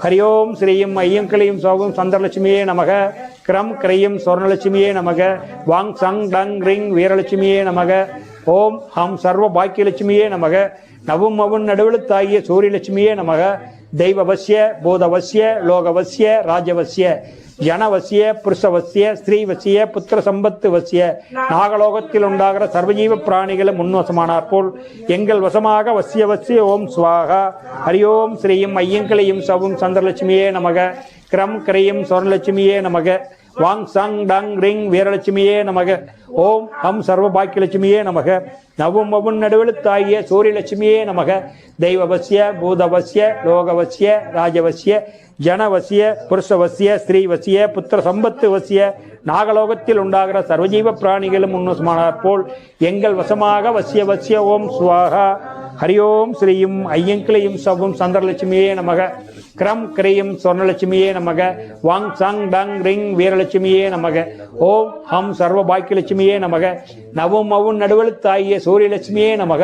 ஹரியோம் ஸ்ரீயும் ஐயங்களையும் சோகம் சந்திரலட்சுமியே நமக கிரம் கிரையும் சொர்ணலட்சுமியே நமக வாங் சங் டங் ரிங் வீரலட்சுமியே நமக ஓம் ஹம் சர்வ பாக்கியலட்சுமியே நமக நவும் அவுன் நடுவெழுத்தாகிய சூரியலட்சுமியே நமக தெய்வவசிய பூதவசிய லோகவசிய ராஜவசிய ஜனவசிய புருஷவசிய ஸ்ரீவசிய புத்திர சம்பத்து வசிய நாகலோகத்தில் உண்டாகிற சர்வஜீவ பிராணிகளும் முன்வசமானார் போல் எங்கள் வசமாக வசிய வசிய ஓம் ஸ்வாகா ஹரியோம் ஸ்ரீயும் ஐயங்களையும் சவும் சந்திரலட்சுமியே நமக கிரம் கிரையும் சொர்ணலட்சுமியே நமக வாங் சங் டங் ரிங் வீரலட்சுமியே நமக ஓம் ஹம் சர்வ பாக்கியலட்சுமியே நமக நவும் அவுன் நடுவெழுத்தாகிய சூரியலட்சுமியே நமக தெய்வவசிய பூதவசிய லோகவசிய ராஜவசிய ஜனவசிய புருஷவசிய ஸ்ரீவசிய புத்திர சம்பத்து வசிய நாகலோகத்தில் உண்டாகிற சர்வஜீவ பிராணிகளும் முன்வசமானார் போல் எங்கள் வசமாக வசிய வசிய ஓம் ஸ்வாகா ஹரியோம் ஸ்ரீயும் ஐயங்களையும் சவும் சந்திரலட்சுமியே நமக கிரம் கிரையும் சொர்ணலட்சுமியே நமக வாங் சங் டங் ரிங் வீரலட்சுமியே நமக ஓம் ஹம் சர்வ பாக்கியலட்சுமியே நமக நவும் அவுன் நடுவெழுத்தாகிய சூரியலட்சுமியே நமக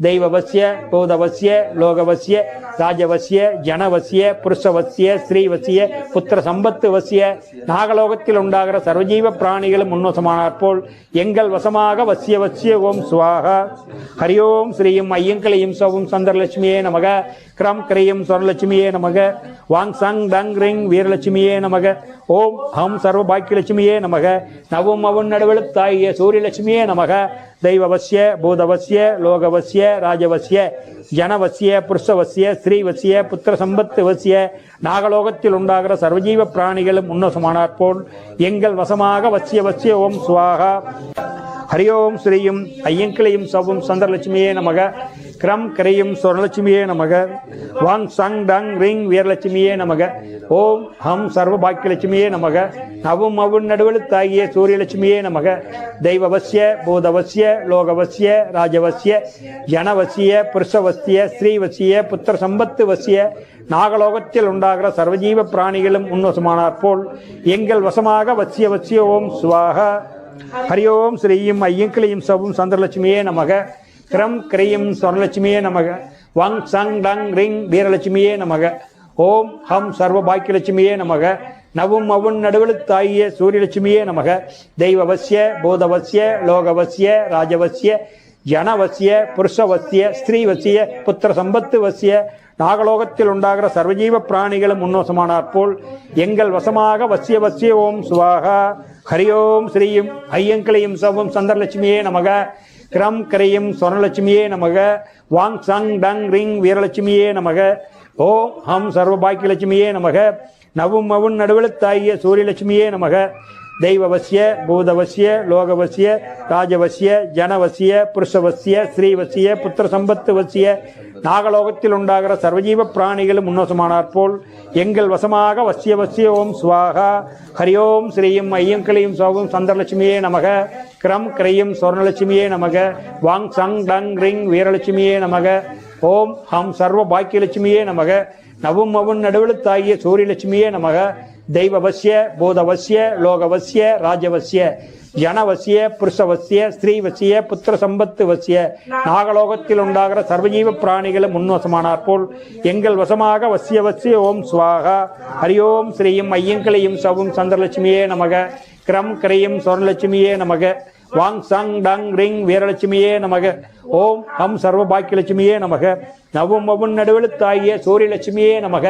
தெய்வவசிய பூதவசிய லோகவசிய ராஜவசிய ஜனவசிய புருஷவசிய ஸ்ரீவசிய புத்திர சம்பத்து வசிய நாகலோகத்தில் உண்டாகிற சர்வஜீவ பிராணிகளும் முன்னோசமானார் போல் எங்கள் வசமாக வசிய வசிய ஓம் ஸ்வாகா ஹரியோம் ஸ்ரீயும் ஐயங்களையும் சவும் சந்திரலட்சுமியே நமக கிரம் கிரையும் சொர்ணலட்சுமியே நமக வாங் சங் டங் ரிங் வீரலட்சுமியே நமக ஓம் ஹம் சர்வ பாக்கியலட்சுமியே நமக நவும் அவுன் நடுவெழுத்தாகிய சூரியலட்சுமியே நமக தெய்வவசிய பூதவசிய லோகவசிய ராஜவசிய ஜனவசிய புருஷவசிய ஸ்ரீவசிய புத்திர சம்பத்து வசிய நாகலோகத்தில் உண்டாகிற சர்வஜீவ பிராணிகளும் முன்னோசமானார் போல் எங்கள் வசமாக வசிய வசிய ஓம் ஸ்வாகா ஹரியோம் ஸ்ரீயும் ஐயங்களையும் சவும் சந்திரலட்சுமியே நமக கிரம் கிரையும் சொர்ணலட்சுமியே நமக வாங் சங் டங் ரிங் வீரலட்சுமியே நமக ஓம் ஹம் சர்வ பாக்கியலட்சுமியே நமக நவும் அவுன் நடுவெழுத்தாகிய சூரியலட்சுமியே நமக தெய்வவசிய பூதவசிய லோகவசிய ராஜவசிய ஜனவசிய புருஷவசிய ஸ்ரீவசிய புத்திர சம்பத்து வசிய நாகலோகத்தில் உண்டாகிற சர்வஜீவ பிராணிகளும் முன்வசமானார் போல் எங்கள் வசமாக வசிய வசிய ஓம் ஸ்வாகா ஹரியோம் ஸ்ரீயும் ஐயங்களையும் சவும் சந்திரலட்சுமியே நமக கிரம் கிரையும் சொர்ணலட்சுமியே நமக வாங் சங் டங் ரிங் வீரலட்சுமியே நமக ஓம் ஹம் சர்வ பாக்கியலட்சுமியே நமக நவும் அவுன் நடுவெழுத்தாகிய சூரியலட்சுமியே நமக தெய்வவசிய பூதவசிய லோகவசிய ராஜவசிய ஜனவசிய புருஷவசிய ஸ்திரீவசிய புத்திர சம்பத்து வசிய நாகலோகத்தில் உண்டாகிற சர்வஜீவ பிராணிகளும் முன்னோசமானார் போல் எங்கள் வசமாக வசிய வசிய ஓம் சுவாகா ஹரியோம் ஸ்ரீயும் ஐயங்களையும் சவும் சந்திரலட்சுமியே நமக கிரம் கிரையும் சொர்ணலட்சுமியே நமக வாங் சங் டங் ரிங் வீரலட்சுமியே நமக ஓம் ஹம் சர்வ பாக்கியலட்சுமியே நமக நவும் அவுன் நடுவெழுத்தாகிய சூரியலட்சுமியே நமக தெய்வவசிய பூதவசிய லோகவசிய ராஜவசிய ஜனவசிய புருஷவசிய ஸ்ரீவசிய புத்திர சம்பத்து வசிய நாகலோகத்தில் உண்டாகிற சர்வஜீவ பிராணிகளும் முன்னோசமானார் போல் எங்கள் வசமாக வசிய வசிய ஓம் ஸ்வாகா ஹரியோம் ஸ்ரீயும் ஐயங்களையும் சோகம் சந்திரலட்சுமியே நமக கிரம் கிரையும் சொர்ணலட்சுமியே நமக வாங் சங் டங் ரிங் வீரலட்சுமியே நமக ஓம் ஹம் சர்வ பாக்கியலட்சுமியே நமக நவும் அவுன் நடுவெழுத்தாகிய சூரியலட்சுமியே நமக தெய்வவசிய பூதவசிய லோகவசிய ராஜவசிய ஜனவசிய புருஷவசிய ஸ்திரீவசிய புத்திர சம்பத்து வசிய நாகலோகத்தில் உண்டாகிற சர்வஜீவ பிராணிகளும் முன்வசமானார் போல் எங்கள் வசமாக வசிய வசிய ஓம் ஸ்வாகா ஹரியோம் ஸ்ரீயும் ஐயங்களையும் சவும் சந்திரலட்சுமியே நமக கிரம் கிரையும் சொர்ணலட்சுமியே நமக வாங் சங் டங் ரிங் வீரலட்சுமியே நமக ஓம் ஹம் சர்வ பாக்கியலட்சுமியே நமக நவும் அவுன் நடுவெழுத்தாகிய சூரியலட்சுமியே நமக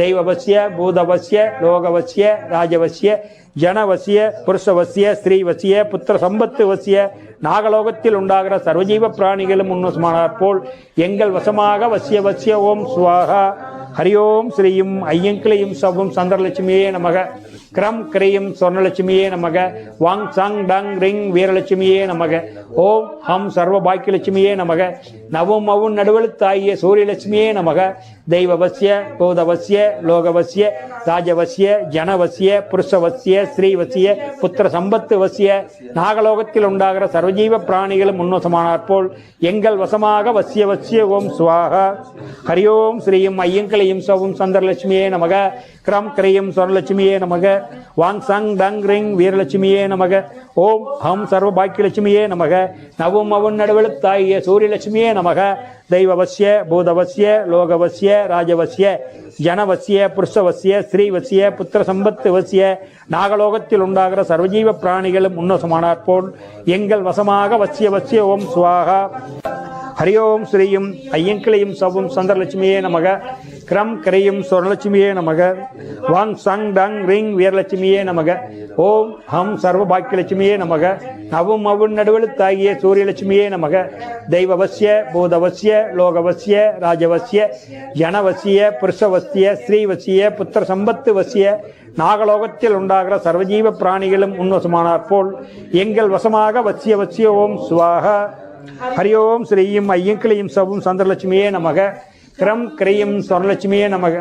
தெய்வவசிய பூதவசிய லோகவசிய ராஜவசிய ஜனவசிய புருஷவசிய ஸ்திரீவசிய புத்திர சம்பத்து வசிய நாகலோகத்தில் உண்டாகிற சர்வஜீவ பிராணிகளும் முன்னோசமானார் போல் எங்கள் வசமாக வசிய வசிய ஓம் ஸ்வாகா ஹரியோம் ஸ்ரீயும் ஐயங்களையும் சவும் சந்திரலட்சுமியே நமக கிரம் கிரையும் சொர்ணலட்சுமியே நமக வாங் சங் டங் ரிங் வீரலட்சுமியே நமக ஓம் ஹம் சர்வ பாக்கியலட்சுமியே நமக நவும் அவுன் நடுவெழுத்தாகிய சூரியலட்சுமியே நமக தெய்வவசிய பூதவசிய லோகவசிய ராஜவசிய ஜனவசிய புருஷவசிய ஸ்திரீவசிய புத்திர சம்பத்து வசிய நாகலோகத்தில் உண்டாகிற சர்வஜீவ பிராணிகளும் முன்னோசமானார் போல் எங்கள் வசமாக வசிய வசிய ஓம் ஸ்வாகா ஹரியோம் ஸ்ரீயும் ஐயங்களையும் ஐயங்கிளையும் சவும் சந்திரலட்சுமியே நமக. கிரம் கிரையும் சொர்ணலட்சுமியே நமக. வாங் சங் டங் ரிங் வீரலட்சுமியே நமக. ஓம் ஹம் சர்வ பாக்கியலட்சுமியே நமக. நவும் அவன் நடுவெழுத்தாகிய சூரியலட்சுமியே நமக. தெய்வவசிய பூதவசிய லோகவசிய ராஜவசிய ஜனவசிய புருஷவசிய ஸ்ரீவசிய புத்திர சம்பத்து வசிய நாகலோகத்தில் உண்டாகிற சர்வஜீவ பிராணிகளும் உன்னசமானாற் போல் எங்கள் வசமாக வசிய வசிய ஓம் சுவாகா. ஹரியோம் ஸ்ரீயும் ஐயங்கிளையும் சவும் சந்திரலட்சுமியே நமக. கிரம் கிரையும் சொர்ணலட்சுமியே நமக. வாங் சங் டங் ரிங் வீரலட்சுமியே நமக. ஓம் ஹம் சர்வ பாக்கியலட்சுமியே நமக. நவும் அவுன் நடுவெழுத்தாகிய சூரியலட்சுமியே நமக. தெய்வவசிய பூதவசிய லோகவசிய ராஜவசிய ஜனவசிய புருஷவசிய ஸ்ரீவசிய புத்திர சம்பத்து வசிய நாகலோகத்தில் உண்டாகிற சர்வஜீவ பிராணிகளும் உன்வசமானாற் போல் எங்கள் வசமாக வசிய வசிய ஓம் சுவாகா. ஹரியோம் ஸ்ரீயும் ஐயங்கிளையும் சவும் சந்திரலட்சுமியே நமக. கிரம் கிரையும் சொர்ணலட்சுமியே நமக.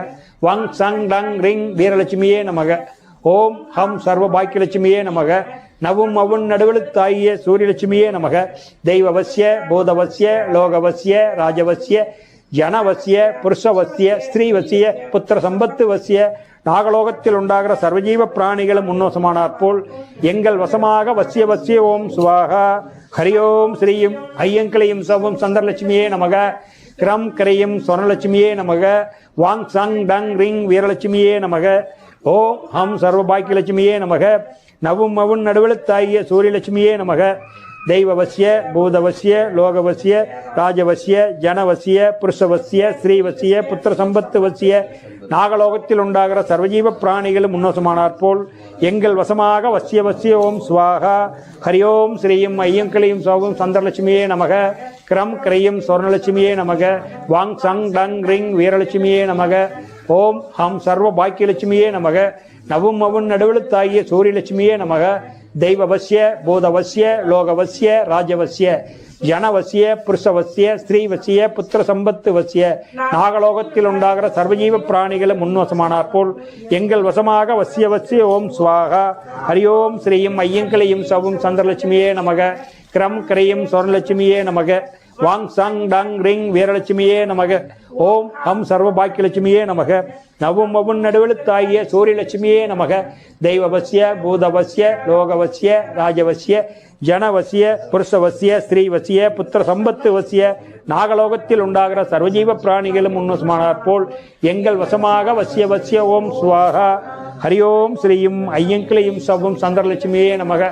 வங் சங் டங் ரிங் வீரலட்சுமியே நமக. ஓம் ஹம் சர்வ பாக்கியலட்சுமியே நமக. நவும் அவுன் நடுவெழுத்தாகிய சூரியலட்சுமியே நமக. தெய்வவசிய பூதவசிய லோகவசிய ராஜவசிய ஜனவசிய புருஷவசிய ஸ்திரீவசிய புத்திர சம்பத்து வசிய நாகலோகத்தில் உண்டாகிற சர்வஜீவ பிராணிகளும் உன்னோசமானாற் போல் எங்கள் வசமாக வசிய வசிய ஓம் சுவாகா. ஹரியோம் ஸ்ரீயும் ஐயங்கிளையும் சவும் சந்திரலட்சுமியே நமக. கிரம் கிரையும் சொர்ணலட்சுமியே நமக. வாங் சங் டங் ரிங் வீரலட்சுமியே நமக. ஓம் ஹம் சர்வ பாக்கியலட்சுமியே நமக. நவும் அவுன் நடுவெழுத்தாகிய சூரியலட்சுமியே நமக. தெய்வவசிய பூதவசிய லோகவசிய ராஜவசிய ஜனவசிய புருஷவசிய ஸ்ரீவசிய புத்திர சம்பத்து வசிய நாகலோகத்தில் உண்டாகிற சர்வஜீவ பிராணிகளும் உன்னோசமானாற் போல் எங்கள் வசமாக வசிய வசிய ஓம் சுவாகா. ஹரியோம் ஸ்ரீயும் ஐயங்கிளையும் சவும் சந்திரலட்சுமியே நமக. கிரம் கிரையும் சொர்ணலட்சுமியே நமக. வாங் சங் டங் ரிங் வீரலட்சுமியே நமக. ஓம் ஹம் சர்வ பாக்கியலட்சுமியே நமக. நவும் அவுன் நடுவெழுத்தாகிய சூரியலட்சுமியே நமக. தெய்வவசிய பூதவசிய லோகவசிய ராஜவசிய ஜனவசிய புருஷவசிய ஸ்திரீவசிய புத்திர சம்பத்து வசிய நாகலோகத்தில் உண்டாகிற சர்வஜீவ பிராணிகளும் முன்வசமானாற் போல் எங்கள் வசமாக வசிய வசிய ஓம் சுவாகா. ஹரியோம் ஸ்ரீயும் ஐயங்கிளையும் சவும் சந்திரலட்சுமியே நமக. கிரம் கிரையும் சொர்ணலட்சுமியே நமக. வாங் சங் டங் ரிங் வீரலட்சுமியே நமக. ஓம் ஹம் சர்வ பாக்கியலட்சுமியே நமக. நவும் அவுன் நடுவெழுத்தாகிய சூரியலட்சுமியே நமக. தெய்வவசிய பூதவசிய லோகவசிய ராஜவசிய ஜனவசிய புருஷவசிய ஸ்திரீவசிய புத்திர சம்பத்து வசிய நாகலோகத்தில் உண்டாகிற சர்வஜீவ பிராணிகளும் உன்னசமானாற் போல் எங்கள் வசமாக வசிய வசிய ஓம் சுவாகா. ஹரியோம் ஸ்ரீயும் ஐயங்கிளையும் சவும் சந்திரலட்சுமியே நமக.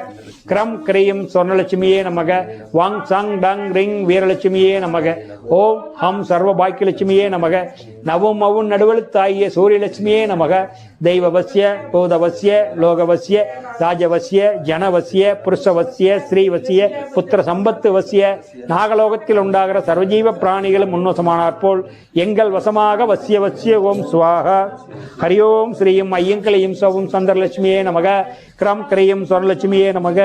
கிரம் கிரையும் சொர்ணலட்சுமியே நமக. வாங் சங் டங் ரிங் வீரலட்சுமியே நமக. ஓம் ஹம் சர்வ பாக்கியலட்சுமியே நமக. நவும் அவுன் நடுவெழுத்தாகிய சூரியலட்சுமியே நமக. தெய்வவசிய பூதவசிய லோகவசிய ராஜவசிய ஜனவசிய புருஷவசிய ஸ்திரீவசிய புத்திர சம்பத்து வசிய நாகலோகத்தில் உண்டாகிற சர்வஜீவ பிராணிகளும் உன்னசமானாற் போல் எங்கள் வசமாக வசிய வசிய ஓம் சுவாகா. ஹரியோம் ஸ்ரீயும் ஐயங்கிளையும் சவும் சந்திரலட்சுமியே நமக. கிரம் கிரையும் சொர்ணலட்சுமியே நமக.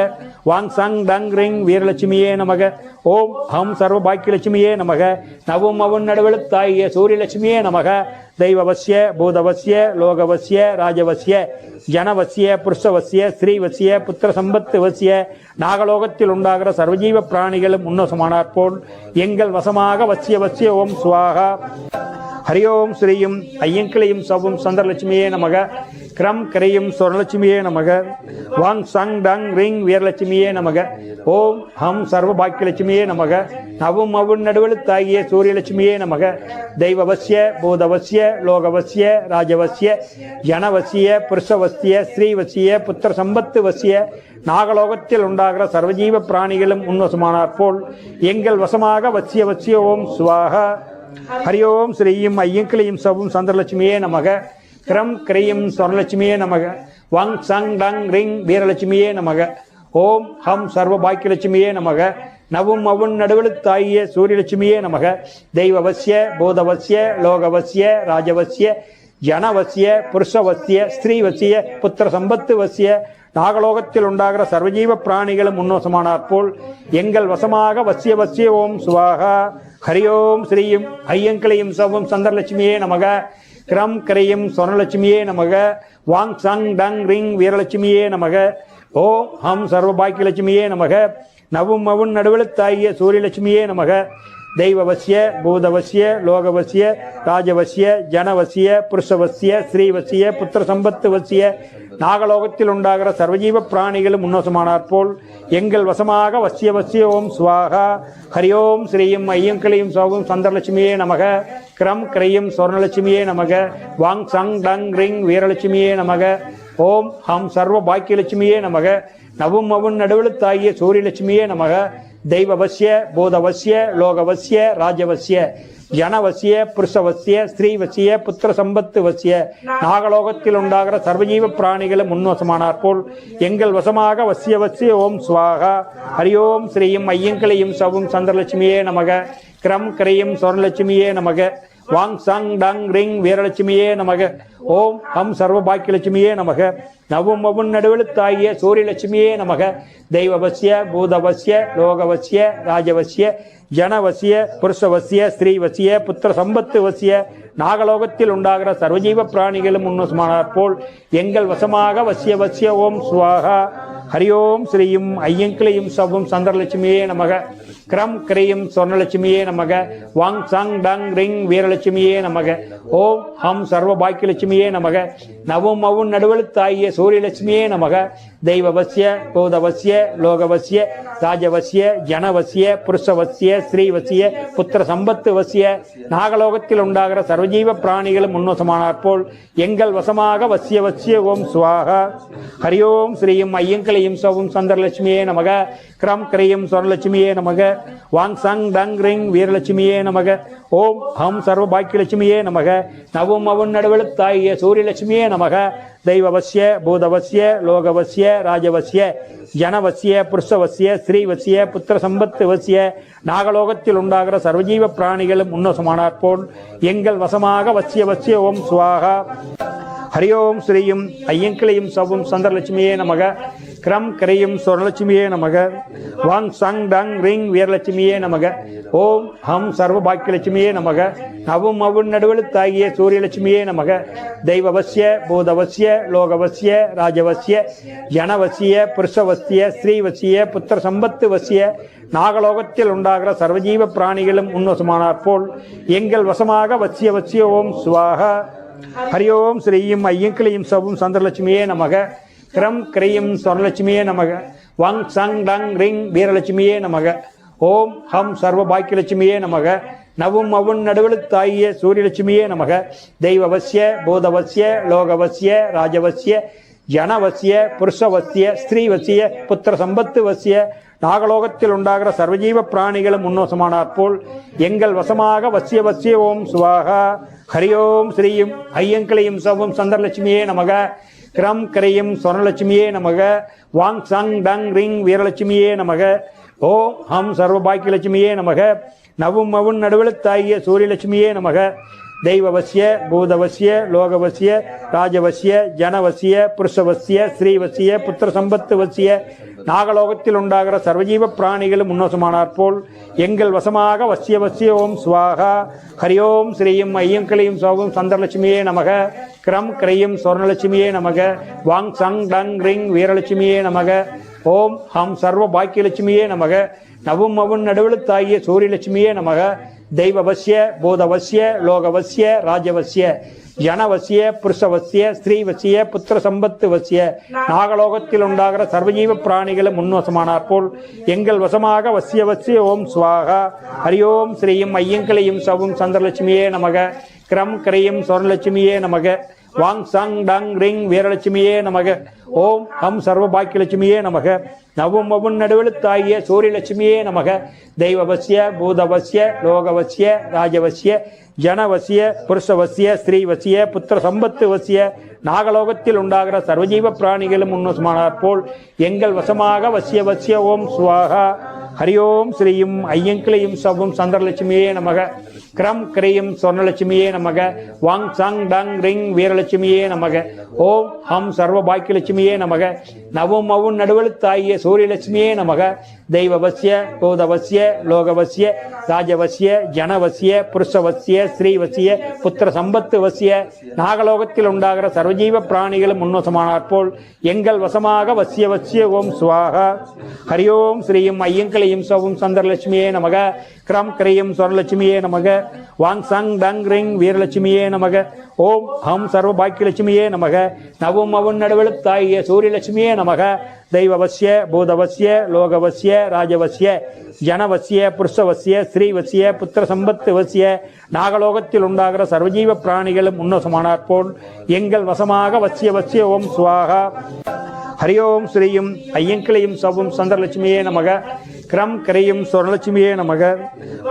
வாங் சங் டங் ரிங் வீரலட்சுமியே நமக. ஓம் ஹம் சர்வ பாக்கியலட்சுமியே நமக. நவும் அவுன் நடுவெழுத்தாகிய சூரியலட்சுமியே நமக. தெய்வவசிய பூதவசிய லோகவசிய ராஜவசிய ஜனவசிய புருஷவசிய ஸ்திரீவசிய புத்திர சம்பத்து வசிய நாகலோகத்தில் உண்டாகிற சர்வஜீவ பிராணிகளும் உன்னசமானாற் போல் எங்கள் வசமாக வசிய வசிய ஓம் சுவாகா. ஹரியோம் ஸ்ரீயும் ஐயங்கிளையும் சவும் சந்திரலட்சுமியே நமக. கிரம் கிரையும் சொர்ணலட்சுமியே நமக. வாங் சங் டங் ரிங் வீரலட்சுமியே நமக. ஓம் ஹம் சர்வ பாக்கியலட்சுமியே நமக. நவும் அவுன் நடுவெழுத்தாகிய சூரியலட்சுமியே நமக. தெய்வவசிய பூதவசிய லோகவசிய ராஜவசிய ஜனவசிய புருஷவசிய ஸ்திரீவசிய புத்திர சம்பத்து வசிய நாகலோகத்தில் உண்டாகிற சர்வஜீவ பிராணிகளும் உன்வசமானாற் போல் எங்கள் வசமாக வசிய வசிய ஓம் சுவாகா. ஹரியோம் ஸ்ரீயும் ஐயங்கிளையும் சவும் சந்திரலட்சுமியே நமக. கிரம் கிரையும் சொர்ணலட்சுமியே நமக. வாங் சங் டங் ரிங் வீரலட்சுமியே நமக. ஓம் ஹம் சர்வ பாக்கியலட்சுமியே நமக. நவும் அவுன் நடுவெழுத்தாகிய சூரியலட்சுமியே நமக. தெய்வவசிய பூதவசிய லோகவசிய ராஜவசிய ஜனவசிய புருஷவசிய ஸ்திரீவசிய புத்திர சம்பத்து வசிய நாகலோகத்தில் உண்டாகிற சர்வஜீவ பிராணிகளும் உன்னோசமானாற் போல் எங்கள் வசமாக வசிய வசிய ஓம் சுவாகா. ஹரியோம் ஸ்ரீயும் ஐயங்கிளையும் சவும் சந்திரலட்சுமியே நமக. கிரம் கிரையும் சொர்ணலட்சுமியே நமக. வாங் சங் டங் ரிங் வீரலட்சுமியே நமக. ஓம் ஹம் சர்வ பாக்கியலட்சுமியே நமக. நவும் அவுன் நடுவெழுத்தாகிய சூரியலட்சுமியே நமக. தெய்வவசிய பூதவசிய லோகவசிய ராஜவசிய ஜனவசிய புருஷவசிய ஸ்ரீவசிய புத்திர சம்பத்து வசிய நாகலோகத்தில் உண்டாகிற சர்வஜீவ பிராணிகளும் உன்னோசமானார் போல் எங்கள் வசமாக வசிய வசிய ஓம் ஸ்வாகா ஹரியோம் ஸ்ரீயும் ஐயங்களையும் சோகம் சந்திரலட்சுமியே நமக கிரம் கிரையும் சொர்ணலட்சுமியே நமக வாங் சங் டங் ரிங் வீரலட்சுமியே நமக ஓம் ஹம் சர்வ பாக்கியலட்சுமியே நமக நவும் அவன் நடுவெழுத்தாகிய சூரியலட்சுமியே நமக தெய்வவசிய பூதவசிய லோகவசிய ராஜவசிய ஜனவசிய புருஷவசிய ஸ்ரீவசிய புத்திர சம்பத்து வசிய நாகலோகத்தில் உண்டாகிற சர்வஜீவ பிராணிகளும் முன்வசமானார் போல் எங்கள் வசமாக வசிய வசிய ஓம் ஸ்வாகா ஹரியோம் ஸ்ரீயும் ஐயங்களையும் சவும் சந்திரலட்சுமியே நமக கிரம் கிரையும் சொர்ணலட்சுமியே நமக வாங் சங் டங் ரிங் வீரலட்சுமியே நமக ஓம் ஹம் சர்வ பாக்கியலட்சுமியே நமக நவும் அவன் நடுவெழுத்தாகிய சூரியலட்சுமியே நமக தெய்வவசிய பூதவசிய லோகவசிய ராஜவசிய ஜனவசிய புருஷவசிய ஸ்ரீவசிய புத்திர சம்பத்து வசிய நாகலோகத்தில் உண்டாகிற சர்வஜீவ பிராணிகளும் உன்னசமானார் போல் எங்கள் வசமாக வசிய வசிய ஓம் ஸ்வாகா ஹரியோம் ஸ்ரீயும் ஐயங்களையும் சவும் சந்திரலட்சுமியே நமக கிரம் கிரையும் சொர்ணலட்சுமியே நமக வாங் சங் டங் ரிங் வீரலட்சுமியே நமக ஓம் ஹம் சர்வ பாக்கியலட்சுமியே நமக நவும் அவுன் நடுவெழுத்தாகிய சூரியலட்சுமியே நமக தெய்வவசிய பூதவசிய லோகவசிய ராஜவசிய ஜனவசிய புருஷவசிய ஸ்ரீவசிய புத்திர சம்பத்து வசிய நாகலோகத்தில் உண்டாகிற சர்வஜீவ பிராணிகளும் முன்னோசமானார் போல் எங்கள் வசமாக வசிய வசிய ஓம் ஸ்வாகா ஹரியோம் ஸ்ரீயும் ஐயங்களையும் சவும் சந்திரலட்சுமியே நமக கிரம் கிரையும் சொர்ணலட்சுமியே நமக வாங் சங் டங் ரிங் வீரலட்சுமியே நமக ஓம் ஹம் சர்வ பாக்கியலட்சுமியே நமக நவும் அவன் நடுவெழுத்தாகிய சூரியலட்சுமியே நமக தெய்வவசிய பூதவசிய லோகவசிய ராஜவசிய ஜனவசிய புருஷவசிய ஸ்ரீவசிய புத்திர சம்பத்து வசிய நாகலோகத்தில் உண்டாகிற சர்வஜீவ பிராணிகளும் முன்னோசமானார் போல் எங்கள் வசமாக வசிய வசிய ஓம் ஸ்வாகா ஹரியோம் ஸ்ரீயும் ஐயங்களையும் சவும் சந்திரலட்சுமியே நமக கிரம் கிரையும் சொர்ணலட்சுமியே நமக வாங் சங் டங் ரிங் வீரலட்சுமியே நமக ஓம் ஹம் சர்வ பாக்கியலட்சுமியே நமக நவும் அவுன் நடுவெழுத்தாகிய சூரியலட்சுமியே நமக தெய்வவசிய பூதவசிய லோகவசிய ராஜவசிய ஜனவசிய புருஷவசிய ஸ்ரீவசிய புத்திர சம்பத்து வசிய நாகலோகத்தில் உண்டாகிற சர்வஜீவ பிராணிகளும் உன்னோசமானார் போல் எங்கள் வசமாக வசிய வசிய ஓம் ஸ்வாகா ஹரியோம் ஸ்ரீயும் ஐயங்களையும் சவும் சந்திரலட்சுமியே நமக கிரம் கிரையும் சொர்ணலட்சுமியே நமக வாங் சங் டங் ரிங் வீரலட்சுமியே நமக ஓம் ஹம் சர்வ பாக்கியலட்சுமியே நமக நவும் அவுன் நடுவெழுத்தாகிய சூரியலட்சுமியே நமக தெய்வவசிய பூதவசிய லோகவசிய ராஜவசிய ஜனவசிய புருஷவசிய ஸ்திரீவசிய புத்திர சம்பத்து வசிய நாகலோகத்தில் உண்டாகிற சர்வஜீவ பிராணிகளும் முன்னோசமானார் போல் எங்கள் வசமாக வசிய வசிய ஓம் சுவாகா ஹரியோம் ஸ்ரீயும் ஐயங்களையும் சவும் சந்திரலட்சுமியே நமக கிரம் கிரையும் சொர்ணலட்சுமியே நமக வாங் சங் டங் ரிங் வீரலட்சுமியே நமக ஓம் ஹம் சர்வ பாக்கியலட்சுமியே நமக நவும் அவுன் நடுவெழுத்தாகிய சூரியலட்சுமியே நமக தெய்வவசிய பூதவசிய லோகவசிய ராஜவசிய ஜனவசிய புருஷவசிய ஸ்ரீவசிய புத்திர சம்பத்து வசிய நாகலோகத்தில் உண்டாகிற சர்வஜீவ பிராணிகளும் முன்னோசமானார் போல் எங்கள் வசமாக வசிய வசிய ஓம் ஸ்வாகா ஹரியோம் ஸ்ரீயும் ஐயங்களையும் சோகம் சந்திரலட்சுமியே நமக கிரம் கிரையும் சொர்ணலட்சுமியே நமக வாங் சங் டங் ரிங் வீரலட்சுமியே நமக ஓம் ஹம் சர்வ பாக்கியலட்சுமியே நமக நவும் அவுன் நடுவெழுத்தாகிய சூரியலட்சுமியே நமக தெய்வவசிய பூதவசிய லோகவசிய ராஜவசிய ஜனவசிய புருஷவசிய ஸ்திரீவசிய புத்திர சம்பத்து வசிய நாகலோகத்தில் உண்டாகிற சர்வஜீவ பிராணிகளும் முன்வசமானார் போல் எங்கள் வசமாக வசிய வசிய ஓம் ஸ்வாகா ஹரியோம் ஸ்ரீயும் ஐயங்களையும் சவும் சந்திரலட்சுமியே நமக கிரம் கிரையும் சொர்ணலட்சுமியே நமக வாங் சங் டங் ரிங் வீரலட்சுமியே நமக ஓம் ஹம் சர்வ பாக்கியலட்சுமியே நமக நவும் அவுன் நடுவெழுத்தாகிய சூரியலட்சுமியே நமக தெய்வவசிய பூதவசிய லோகவசிய ராஜவசிய ஜனவசிய புருஷவசிய ஸ்திரீவசிய புத்திர சம்பத்து வசிய நாகலோகத்தில் உண்டாகிற சர்வஜீவ பிராணிகளும் முன்னோசமானார் போல் எங்கள் வசமாக வசிய வசிய ஓம் ஸ்வாகா ஹரியோம் ஸ்ரீயும் ஐயங்களையும் சவும் சந்திரலட்சுமியே நமக கிரம் கிரையும் சொர்ணலட்சுமியே நமக வாங் சங் டங் ரிங் வீரலட்சுமியே நமக ஓம் ஹம் சர்வ பாக்கியலட்சுமியே நமக நவும் அவுன் நடுவெழுத்தாகிய சூரியலட்சுமியே நமக தெய்வவசிய பூதவசிய லோகவசிய ராஜவசிய ஜனவசிய புருஷவசிய ஸ்திரீவசிய புத்திர சம்பத்து வசிய நாகலோகத்தில் உண்டாகிற சர்வஜீவ பிராணிகளும் முன்னோசமானார் போல் எங்கள் வசமாக வசிய வசிய ஓம் ஸ்வாகா ஹரியோம் ஸ்ரீயும் ஐயங்களை ஐயங்கிளையும் சவும் சந்திரலட்சுமியே நமக. கிரம் கிரையும் ஸ்வரலட்சுமியே நமக. வாங் சங் டங் ரிங் வீரலட்சுமியே நமக. ஓம் ஹம் சர்வ பாக்கியலட்சுமியே நமக. நவும் அவன் நடுவெழுத்தாகிய சூரியலட்சுமியே நமக. தெய்வவசிய பூதவசிய லோகவசிய ராஜவசிய ஜனவசிய புருஷவசிய ஸ்ரீவசிய புத்திர சம்பத்து வசிய நாகலோகத்தில் உண்டாகிற சர்வஜீவ பிராணிகளும் உன்னசமானார் போல் எங்கள் வசமாக வசிய வசிய ஓம் சுவாகா. ஹரியோம் ஸ்ரீயும் ஐயங்கிளையும் சவும் சந்திரலட்சுமியே நமக. கிரம் கரையும் ஸ்வரலட்சுமியே நமக.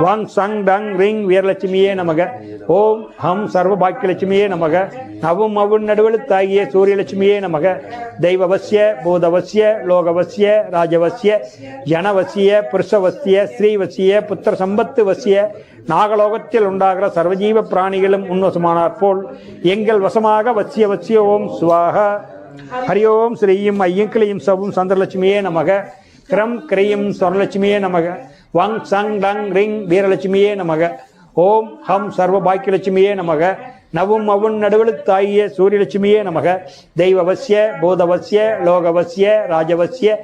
வாங் சங் டங் ரிங் வீரலட்சுமியே நமக. ஓம் ஹம் சர்வ பாக்கியலட்சுமியே நமக. நவும் அவுன் நடுவெழுத்தாகிய சூரியலட்சுமியே நமக. தெய்வவசிய பூதவசிய லோகவசிய ராஜவசிய ஜனவசிய புருஷவசிய ஸ்ரீவசிய புத்திர சம்பத்து வசிய நாகலோகத்தில் உண்டாகிற சர்வஜீவ பிராணிகளும் உன்வசமானார் போல் எங்கள் வசமாக வசிய வசிய ஓம் சுவாகா. ஹரியோம் ஸ்ரீயும் ஐயங்கிளையும் சவும் சந்திரலட்சுமியே நமக. கிரம் கிரையும் ஸ்வரலட்சுமியே நமக. வாங் சங் டங் ரிங் வீரலட்சுமியே நமக. ஓம் ஹம் சர்வ பாக்கியலட்சுமியே நமக. நவும் அவுன் நடுவெழுத்தாகிய சூரியலட்சுமியே நமக. தெய்வவசிய பூதவசிய லோகவசிய ராஜவசிய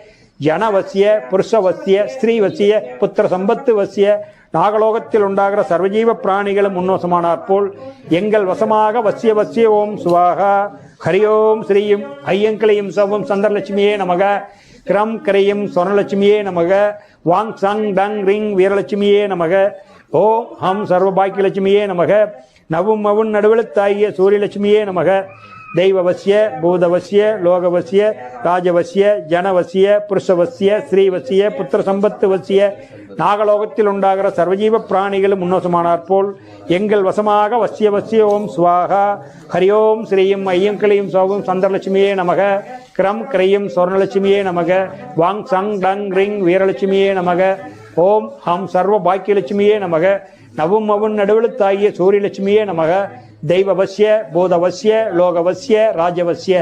ஜனவசிய புருஷவசிய ஸ்திரீவசிய புத்திர சம்பத்து வசிய நாகலோகத்தில் உண்டாகிற சர்வஜீவ பிராணிகளும் உன்னோசமானார் போல் எங்கள் வசமாக வசிய வசிய ஓம் சுவாகா. ஹரியோம் ஸ்ரீயும் ஐயங்கிளையும் சவும் சந்திரலட்சுமியே நமக. கிரம் கரையும் ஸ்வரலட்சுமியே நமக. வாங் சங் டங் ரிங் வீரலட்சுமியே நமக. ஓம் ஹம் சர்வ பாக்கியலட்சுமியே நமக. நவும் அவுன் நடுவெழுத்தாகிய சூரியலட்சுமியே நமக. தெய்வவசிய பூதவசிய லோகவசிய ராஜவசிய ஜனவசிய புருஷவசிய ஸ்ரீவசிய புத்திர சம்பத்து வசிய நாகலோகத்தில் உண்டாகிற சர்வஜீவ பிராணிகளும் உன்னோசமானார் போல் எங்கள் வசமாக வசிய வசிய ஓம் சுவாகா. ஹரியோம் ஸ்ரீயும் ஐயங்கிளையும் சவும் சந்திரலட்சுமியே நமக. கிரம் கிரையும் ஸ்வர்ணலட்சுமியே நமக. வாங் சங் டங் ரிங் வீரலட்சுமியே நமக. ஓம் ஹம் சர்வ பாக்கியலட்சுமியே நமக. நவும் அவுன் நடுவெழுத்தாகிய சூரியலட்சுமியே நமக. தெய்வவசிய பூதவசிய லோகவசிய ராஜவசிய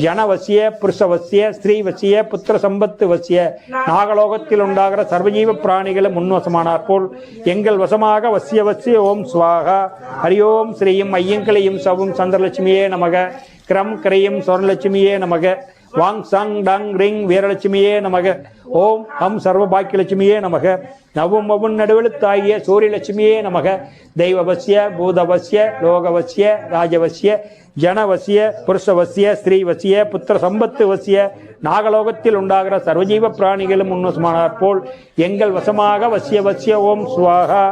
ஜனவசிய புருஷவசிய ஸ்திரீவசிய புத்திர சம்பத்து வசிய நாகலோகத்தில் உண்டாகிற சர்வஜீவ பிராணிகளும் முன்வசமானார் போல் எங்கள் வசமாக வசிய வசிய ஓம் சுவாகா. ஹரியோம் ஸ்ரீயும் ஐயங்கிளையும் சவும் சந்திரலட்சுமியே நமக. கிரம் கரையும் ஸ்வரலட்சுமியே நமக. வாங் சங் டங் ரிங் வீரலட்சுமியே நமக. ஓம் ஹம் சர்வ பாக்கியலட்சுமியே நமக. நவும் அவுன் நடுவெழுத்தாகிய சூரியலட்சுமியே நமக. தெய்வவசிய பூதவசிய லோகவசிய ராஜவசிய ஜனவசிய புருஷவசிய ஸ்திரீவசிய புத்திர சம்பத்து வசிய நாகலோகத்தில் உண்டாகிற சர்வஜீவ பிராணிகளும் உன்னசமானார் போல் எங்கள் வசமாக வசிய வசிய ஓம் சுவாகா.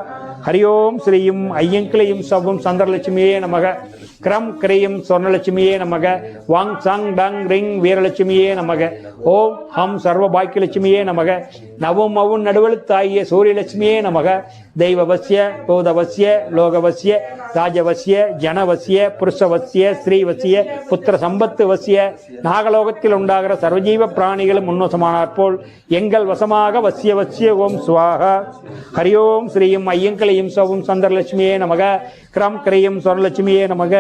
ஹரியோம் ஸ்ரீயும் ஐயங்கிளையும் சவும் சந்திரலட்சுமியே நமக. கிரம் கிரையும் ஸ்வர்ணலட்சுமியே நமக. வாங் சங் டங் ரிங் வீரலட்சுமியே நமக. ஓம் ஹம் சர்வ பாக்கியலட்சுமியே நமக. நவும் அவுன் நடுவெழுத்தாகிய சூரியலட்சுமியே நமக. தெய்வவசிய பூதவசிய லோகவசிய ராஜவசிய ஜனவசிய புருஷவசிய ஸ்திரீவசிய புத்திர சம்பத்து வசிய நாகலோகத்தில் உண்டாகிற சர்வஜீவ பிராணிகளும் உன்னசமானார் போல் எங்கள் வசமாக வசிய வசிய ஓம் சுவாகா. ஹரியோம் ஸ்ரீயும் ஐயங்கிளையும் சவும் சந்திரலட்சுமியே நமக. கிரம் கிரையும் ஸ்வரலட்சுமியே நமக.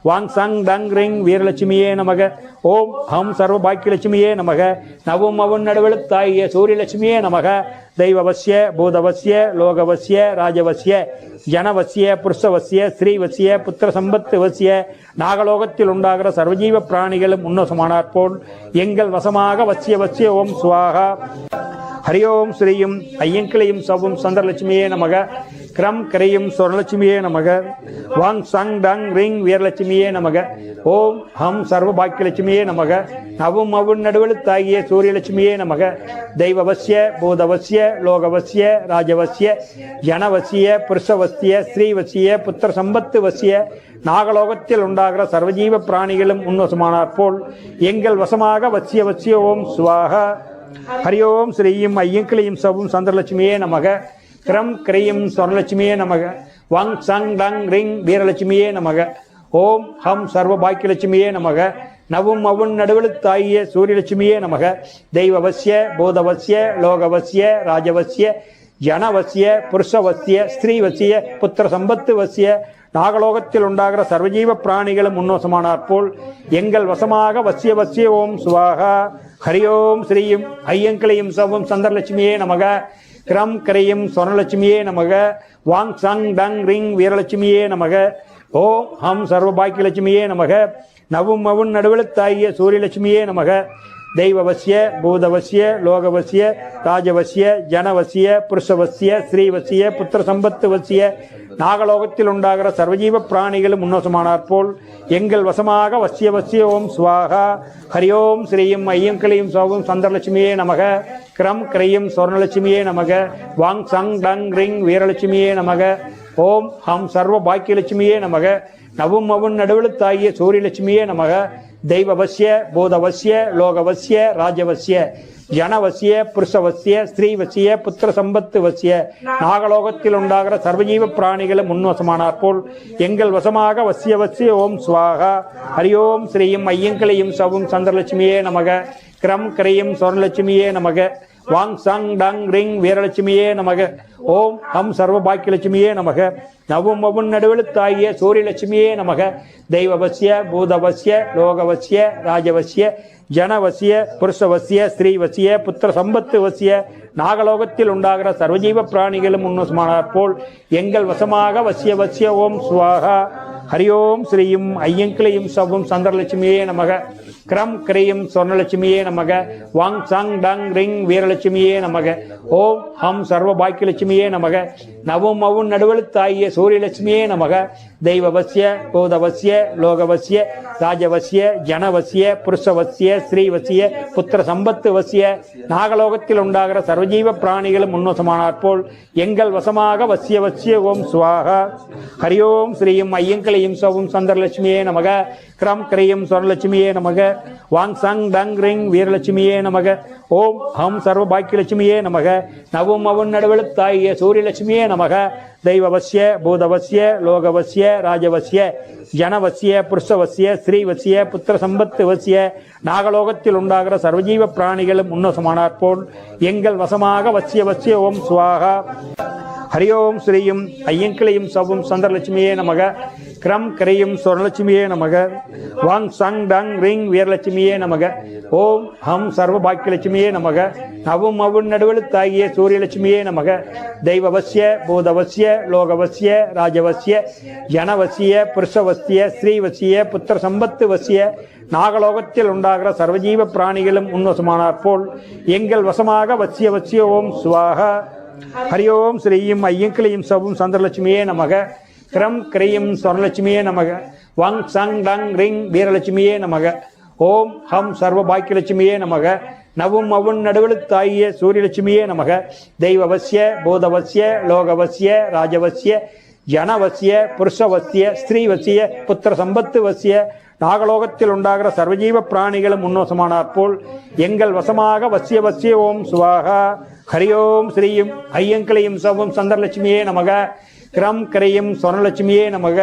வாங் சங் டங் ரிங் வீரலட்சுமியே நமக. ஓம் ஹம் சர்வ பாக்கியலட்சுமியே நமக. நவும் அவுன் நடுவெழுத்தாகிய சூரியலட்சுமியே நமக. தெய்வவசிய பூதவசிய லோகவசிய ராஜவசிய ஜனவசிய புருஷவசிய ஸ்திரீவசிய புத்திர சம்பத்து வசிய நாகலோகத்தில் உண்டாகிற சர்வஜீவ பிராணிகளும் உன்னசமானார் போல் எங்கள் வசமாக வசிய வசிய ஓம் சுவாகா. ஹரியோம் ஸ்ரீயும் ஐயங்கிளையும் சவும் சந்திரலட்சுமியே நமக. கிரம் கரையும் ஸ்வரலட்சுமியே நமக. வாங் சங் டங் ரிங் வீரலட்சுமியே நமக. ஓம் ஹம் சர்வ பாக்கியலட்சுமியே நமக. நவும் அவுன் நடுவெழுத்தாகிய சூரியலட்சுமியே நமக. தெய்வவசிய பூதவசிய லோகவசிய ராஜவசிய ஜனவசிய புருஷவசிய ஸ்திரீவசிய புத்திர சம்பத்து வசிய நாகலோகத்தில் உண்டாகிற சர்வஜீவ பிராணிகளும் உன்வசமானார் போல் எங்கள் வசமாக வசிய வசிய ஓம் சுவாகா. ஹரியோம் ஸ்ரீயும் ஐயங்கிளையும் சவும் சந்திரலட்சுமியே நமக. கிரம் கிரையும் ஸ்வரலட்சுமியே நமக. வாங் சங் டங் ரிங் வீரலட்சுமியே நமக. ஓம் ஹம் சர்வ பாக்கியலட்சுமியே நமக. நவும் அவுன் நடுவெழுத்தாகிய சூரியலட்சுமியே நமக. தெய்வவசிய பூதவசிய லோகவசிய ராஜவசிய ஜனவசிய புருஷவசிய ஸ்திரீவசிய புத்திர சம்பத்து வசிய நாகலோகத்தில் உண்டாகிற சர்வஜீவ பிராணிகளும் உன்னோசமானார் போல் எங்கள் வசமாக வசிய வசிய ஓம் சுவாகா. ஹரியோம் ஸ்ரீயும் ஐயங்கிளையும் சவும் சந்திரலட்சுமியே நமக. கிரம் கரையும் ஸ்வரலட்சுமியே நமக. வாங் சங் டங் ரிங் வீரலட்சுமியே நமக. ஓம் ஹம் சர்வ பாக்கியலட்சுமியே நமக. நவும் அவுன் நடுவெழுத்தாகிய சூரியலட்சுமியே நமக. தெய்வவசிய பூதவசிய லோகவசிய ராஜவசிய ஜனவசிய புருஷவசிய ஸ்ரீவசிய புத்திர சம்பத்து வசிய நாகலோகத்தில் உண்டாகிற சர்வஜீவ பிராணிகளும் உன்னோசமானார் போல் எங்கள் வசமாக வசிய வசிய ஓம் ஸ்வாகா ஹரியோம் ஸ்ரீயும் ஐயம் கிளியும் சோகம் சந்திரலட்சுமியே நமக கிரம் கிரையும் சொர்ணலட்சுமியே நமக வாங் சங் டங் ரிங் வீரலட்சுமியே நமக ஓம் ஹம் சர்வ பாக்கியலட்சுமியே நமக நவும் அவன் நடுவெழுத்தாகிய சூரியலட்சுமியே நமக தெய்வவசிய பூதவசிய லோகவசிய ராஜவசிய ஜனவசிய புருஷவசிய ஸ்ரீவசிய புத்திர சம்பத்து வசிய நாகலோகத்தில் உண்டாகிற சர்வஜீவ பிராணிகளும் முன்வசமானார் போல் எங்கள் வசமாக வசிய வசிய ஓம் ஸ்வாகா ஹரியோம் ஸ்ரீயும் ஐயங்களையும் சவும் சந்திரலட்சுமியே நமக கிரம் கிரையும் சொர்ணலட்சுமியே நமக வாங் சங் டங் ரிங் வீரலட்சுமியே நமக ஓம் ஹம் சர்வ பாக்கியலட்சுமியே நமக நவும் அவன் நடுவெழுத்தாகிய சூரியலட்சுமியே நமக தெய்வவசிய பூதவசிய லோகவசிய ராஜவசிய ஜனவசிய புருஷவசிய ஸ்ரீவசிய புத்திர சம்பத்து வசிய நாகலோகத்தில் உண்டாகிற சர்வஜீவ பிராணிகளும் முன்வசமானார் போல் எங்கள் வசமாக வசிய வசிய ஓம் ஸ்வாகா ஹரியோம் ஸ்ரீயும் ஐயங்கிளையும் சவும் சந்திரலட்சுமியே நமக கிரம் கிரையும் சொர்ணலட்சுமியே நமக வாங் சங் டங் ரிங் வீரலட்சுமியே நமக ஓம் ஹம் சர்வ பாக்கியலட்சுமியே நமக நவும் அவுன் நடுவெழுத்தாகிய சூரியலட்சுமியே நமக தெய்வவசிய பூதவசிய லோகவசிய ராஜவசிய ஜனவசிய புருஷவசிய ஸ்ரீவசிய புத்திர சம்பத்து வசிய நாகலோகத்தில் உண்டாகிற சர்வஜீவ பிராணிகளும் முன்னோசமானார் போல் எங்கள் வசமாக வசிய வசிய ஓம் ஸ்வாகா ஹரியோம் ஸ்ரீயும் ஐயங்களையும் சவும் சந்திரலட்சுமியே நமக கிரம் கிரையும் சொர்ணலட்சுமியே நமக வாங் சங் டங் ரிங் வீரலட்சுமியே நமக ஓம் ஹம் சர்வ பாக்கியலட்சுமியே நமக நவும் அவன் நடுவெழுத்தாகிய சூரியலட்சுமியே நமக தெய்வவசிய பூதவசிய லோகவசிய ராஜவசிய ஜனவசிய புருஷவசிய ஸ்ரீவசிய புத்திர சம்பத்து வசிய நாகலோகத்தில் உண்டாகிற சர்வஜீவ பிராணிகளும் முன்னோசமானார் போல் எங்கள் வசமாக வசிய வசிய ஓம் ஸ்வாகா ஹரியோம் ஸ்ரீயும் ஐயங்கிளையும் சவும் சந்திரலட்சுமியே நமக கிரம் கிரையும் சொர்ணலட்சுமியே நமக வாங் சங் டங் ரிங் வீரலட்சுமியே நமக ஓம் ஹம் சர்வ பாக்கியலட்சுமியே நமக நவும் அவுன் நடுவெழுத்தாகிய சூரியலட்சுமியே நமக தெய்வவசிய பூதவசிய லோகவசிய ராஜவசிய ஜனவசிய புருஷவசிய ஸ்ரீவசிய புத்திர சம்பத்து வசிய நாகலோகத்தில் உண்டாகிற சர்வஜீவ பிராணிகளும் முன்வசமானார் போல் எங்கள் வசமாக வசிய வசிய ஓம் ஸ்வாகா ஹரியோம் ஸ்ரீயும் ஐயங்கிளையும் சவும் சந்திரலட்சுமியே நமக கிரம் கிரையும் சொர்ணலட்சுமியே நமக வாங் சங் டங் ரிங் வீரலட்சுமியே நமக ஓம் ஹம் சர்வ பாக்கியலட்சுமியே நமக நவும் அவுன் நடுவெழுத்தாகிய சூரியலட்சுமியே நமக தெய்வவசிய பூதவசிய லோகவசிய ராஜவசிய ஜனவசிய புருஷவசிய ஸ்திரீவசிய புத்திர சம்பத்து வசிய நாகலோகத்தில் உண்டாகிற சர்வஜீவ பிராணிகளும் முன்னோசமானார் போல் எங்கள் வசமாக வசிய வசிய ஓம் சுவாகா ஹரியோம் ஸ்ரீயும் ஐயங்கிளையும் சவும் சந்திரலட்சுமியே நமக கிரம் கிரையும் சொர்ணலட்சுமியே நமக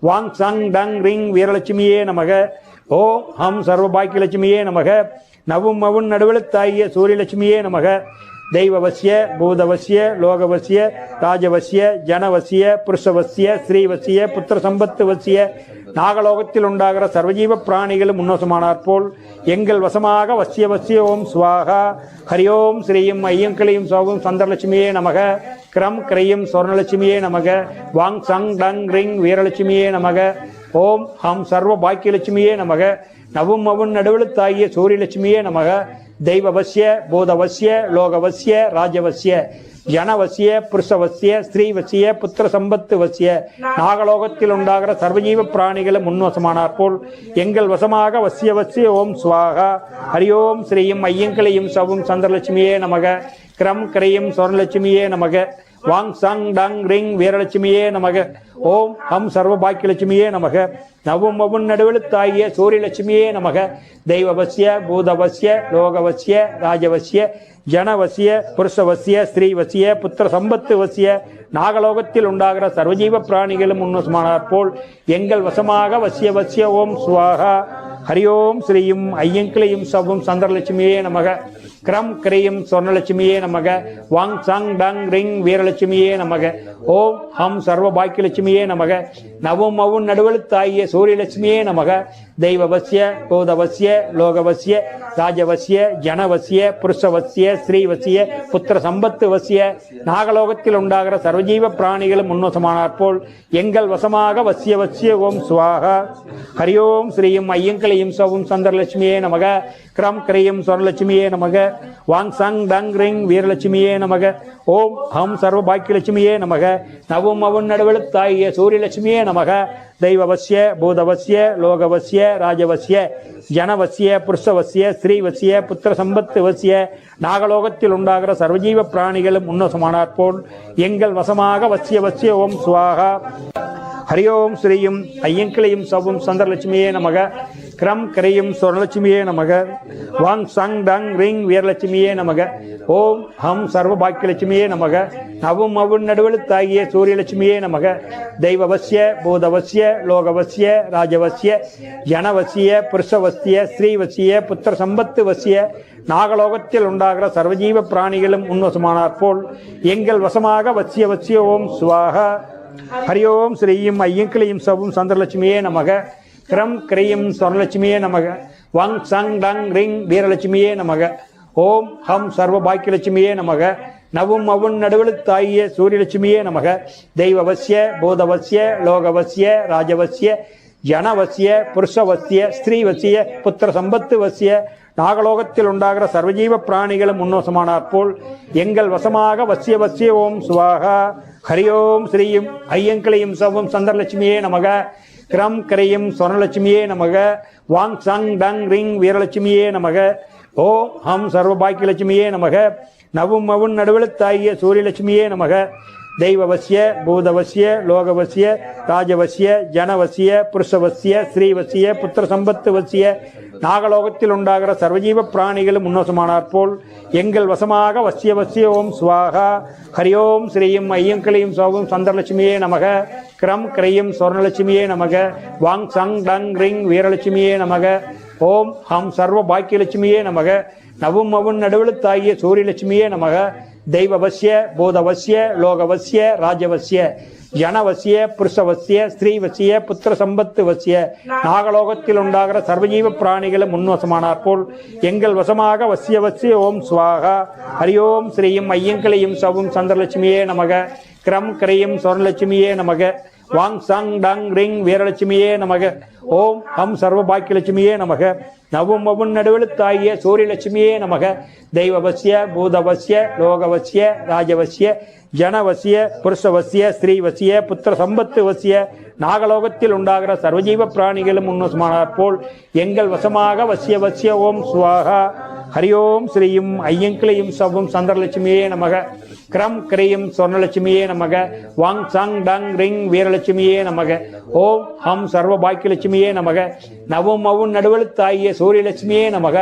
வாங் சங் டங் ரிங் வீரலட்சுமியே நமக ஓம் ஹம் சர்வ பாக்கியலட்சுமியே நமக நவும் அவுன் நடுவெழுத்தாகிய சூரியலட்சுமியே நமக தெய்வவசிய பூதவசிய லோகவசிய ராஜவசிய ஜனவசிய புருஷவசிய ஸ்ரீவசிய புத்திர சம்பத்து வசிய நாகலோகத்தில் உண்டாகிற சர்வஜீவ பிராணிகளும் முன்னோசமானார் போல் எங்கள் வசமாக வசிய வசிய ஓம் ஸ்வாகா ஹரியோம் ஸ்ரீயும் ஐயங்கிளையும் சோகம் சந்திரலட்சுமியே நமக கிரம் கிரையும் சொர்ணலட்சுமியே நமக வாங் சங் டங் ரிங் வீரலட்சுமியே நமக ஓம் ஹம் சர்வ பாக்கியலட்சுமியே நமக நவும் அவுன் நடுவெழுத்தாகிய சூரியலட்சுமியே நமக தெய்வவசிய பூதவசிய லோகவசிய ராஜவசிய ஜனவசிய புருஷவசிய ஸ்திரீவசிய புத்திர சம்பத்து வசிய நாகலோகத்தில் உண்டாகிற சர்வஜீவ பிராணிகளும் முன்வசமானார் போல் எங்கள் வசமாக வசிய வசிய ஓம் ஸ்வாகா ஹரியோம் ஸ்ரீயும் ஐயங்கிளையும் சவும் சந்திரலட்சுமியே நமக கிரம் கிரையும் சொர்ணலட்சுமியே நமக வாங் சங் டங் ரிங் வீரலட்சுமியே நமக ஓம் ஹம் சர்வ பாக்கியலட்சுமியே நமக நவும் அவுன் நடுவெழுத்தாகிய சூரியலட்சுமியே நமக தெய்வவசிய பூதவசிய லோகவசிய ராஜவசிய ஜனவசிய புருஷவசிய ஸ்திரீவசிய புத்திர சம்பத்து வசிய நாகலோகத்தில் உண்டாகிற சர்வஜீவ பிராணிகளும் முன்னோசமானார் போல் எங்கள் வசமாக வசிய வசிய ஓம் ஸ்வாகா ஹரியோம் ஸ்ரீயும் ஐயங்கிளையும் சவும் சந்திரலட்சுமியே நமக கிரம் கிரையும் சொர்ணலட்சுமியே நமக வாங் சங் டங் ரிங் வீரலட்சுமியே நமக ஓம் ஹம் சர்வ பாக்கியலட்சுமியே நமக நவும் அவுன் நடுவெழுத்தாகிய சூரியலட்சுமியே நமக தெய்வவசிய பூதவசிய லோகவசிய ராஜவசிய ஜனவசிய புருஷவசிய ஸ்ரீவசிய புத்திர சம்பத்து வசிய நாகலோகத்தில் உண்டாகிற சர்வஜீவ பிராணிகளும் முன்னோசமானார் போல் எங்கள் வசமாக வசிய வசிய ஓம் சுவாகா. ஹரியோம் ஸ்ரீயும் ஐயங்களையும் சவும் சந்திரலட்சுமியே நமக. கிரம் கிரையும் சொர்ணலட்சுமியே நமக. வாங் சங் டங் ரிங் வீரலட்சுமியே நமக. ஓம் ஹம் சர்வ பாக்கியலட்சுமியே நமக. நவும் அவன் நடுவெழுத்தாகிய சூரியலட்சுமியே நமக. தெய்வவசிய பூதவசிய லோகவசிய ராஜவசிய ஜனவசிய புருஷவசிய ஸ்ரீவசிய புத்திர சம்பத்து வசிய நாகலோகத்தில் உண்டாகிற சர்வஜீவ பிராணிகளும் முன்னோசமானார் போல் எங்கள் வசமாக வசிய வசிய ஓம் சுவாகா. ஹரியோம் ஸ்ரீயும் ஐயங்கிளையும் சவும் சந்திரலட்சுமியே நமக. கிரம் கரையும் சொர்ணலட்சுமியே நமக. வாங் சங் டங் ரிங் வீரலட்சுமியே நமக. ஓம் ஹம் சர்வ பாக்கியலட்சுமியே நமக. நவும் அவுன் நடுவெழுத்தாகிய சூரியலட்சுமியே நமக. தெய்வவசிய பூதவசிய லோகவசிய ராஜவசிய ஜனவசிய புருஷவசிய ஸ்ரீவசிய புத்திர சம்பத்து வசிய நாகலோகத்தில் உண்டாகிற சர்வஜீவ பிராணிகளும் முன்னோசமானார் போல் எங்கள் வசமாக வசிய வசிய ஓம் சுவாகா. ஹரியோம் ஸ்ரீயும் ஐயங்கிளையும் சவும் சந்திரலட்சுமியே நமக. கிரம் கிரையும் சொர்ணலட்சுமியே நமக. வங் சங் டங் ரிங் வீரலட்சுமியே நமக. ஓம் ஹம் சர்வ பாக்கியலட்சுமியே நமக. நவும் அவுன் நடுவெழுத்தாகிய சூரியலட்சுமியே நமக. தெய்வவசிய பூதவசிய லோகவசிய ராஜவசிய ஜனவசிய புருஷவசிய ஸ்திரீவசிய புத்திர சம்பத்து வசிய நாகலோகத்தில் உண்டாகிற சர்வஜீவ பிராணிகளும் முன்னோசமானார் போல் எங்கள் வசமாக வசிய வசிய ஓம் சுவாகா. ஹரியோம் ஸ்ரீயும் ஐயங்கிளையும் சவும் சந்திரலட்சுமியே நமக. கிரம் கரையும் சொர்ணலட்சுமியே நமக. வாங் சங் டங் ரிங் வீரலட்சுமியே நமக. ஓம் ஹம் சர்வ பாக்கியலட்சுமியே நமக. நவும் அவுன் நடுவெழுத்தாகிய சூரியலட்சுமியே நமக. தெய்வவசிய பூதவசிய லோகவசிய ராஜவசிய ஜனவசிய புருஷவசிய ஸ்ரீவசிய புத்திர சம்பத்து வசிய நாகலோகத்தில் உண்டாகிற சர்வஜீவ பிராணிகளும் முன்னோசமானார் போல் எங்கள் வசமாக வசிய வசிய ஓம் சுவாகா. ஹரியோம் ஸ்ரீயும் ஐயங்கிளையும் சவும் சந்திரலட்சுமியே நமக. கிரம் கிரையும் சொர்ணலட்சுமியே நமக. வாங் சங் டங் ரிங் வீரலட்சுமியே நமக. ஓம் ஹம் சர்வ பாக்கியலட்சுமியே நமக. நவும் அவுன் நடுவெழுத்தாகிய சூரியலட்சுமியே நமக. தெய்வவசிய பூதவசிய லோகவசிய ராஜவசிய ஜனவசிய புருஷவசிய ஸ்திரீவசிய புத்திர சம்பத்து வசிய நாகலோகத்தில் உண்டாகிற சர்வஜீவ பிராணிகளும் முன்வசமானார் போல் எங்கள் வசமாக வசிய வசிய ஓம் சுவாகா. ஹரியோம் ஸ்ரீயும் ஐயங்கிளையும் சவும் சந்திரலட்சுமியே நமக. கிரம் கரையும் சொர்ணலட்சுமியே நமக. வாங் சங் டங் ரிங் வீரலட்சுமியே நமக. ஓம் ஹம் சர்வ பாக்கியலட்சுமியே நமக. நவும் அவுன் நடுவெழுத்தாகிய சூரியலட்சுமியே நமக. தெய்வவசிய பூதவசிய லோகவசிய ராஜவசிய ஜனவசிய புருஷவசிய ஸ்திரீவசிய புத்திர சம்பத்து வசிய நாகலோகத்தில் உண்டாகிற சர்வஜீவ பிராணிகளும் முன்னோசமானார் போல் எங்கள் வசமாக வசிய வசிய ஓம் சுவாகா. ஹரியோம் ஸ்ரீயும் ஐயங்கிளையும் சவும் சந்திரலட்சுமியே நமக. கிரம் கரையும் சொர்ணலட்சுமியே நமக. வாங் சங் டங் ரிங் வீரலட்சுமியே நமக. ஓம் ஹம் சர்வ பாக்கியலட்சுமியே நமக. நவும் அவுன் நடுவெழுத்தாகிய சூரியலட்சுமியே நமக.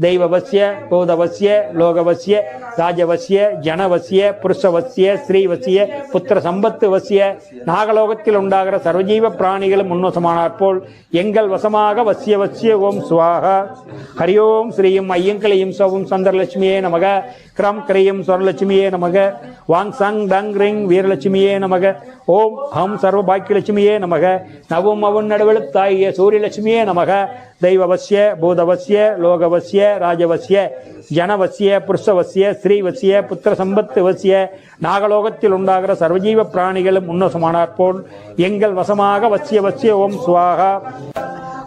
தெய்வவசிய பூதவசிய லோகவசிய ராஜவசிய ஜனவசிய புருஷவசிய ஸ்திரீவசிய புத்திர சம்பத்து வசிய நாகலோகத்தில் உண்டாகிற சர்வஜீவ பிராணிகளும் முன்னோசமானார் போல் எங்கள் வசமாக வசிய வசிய ஓம் சுவாகா. ஹரியோம் ஸ்ரீயும் ஐயங்கிளையும் சவும் சந்திரலட்சுமியே நமக. கிரம் கரையும் சொர்ணலட்சுமியே நமக. வாங் சங் டங் ரிங் வீரலட்சுமியே நமக. ஓம் ஹம் சர்வ பாக்கியலட்சுமியே நமக. நவும் அவுன் நடுவெழுத்தாகிய சூரியலட்சுமியே நமக. தெய்வவசிய பூதவசிய லோகவசிய ராஜவசிய ஜனவசிய புருஷவசிய ஸ்திரீவசிய புத்திர சம்பத்து வசிய நாகலோகத்தில் உண்டாகிற சர்வஜீவ பிராணிகளும் முன்னோசமானார் போல் எங்கள் வசமாக வசிய வசிய ஓம் சுவாகா.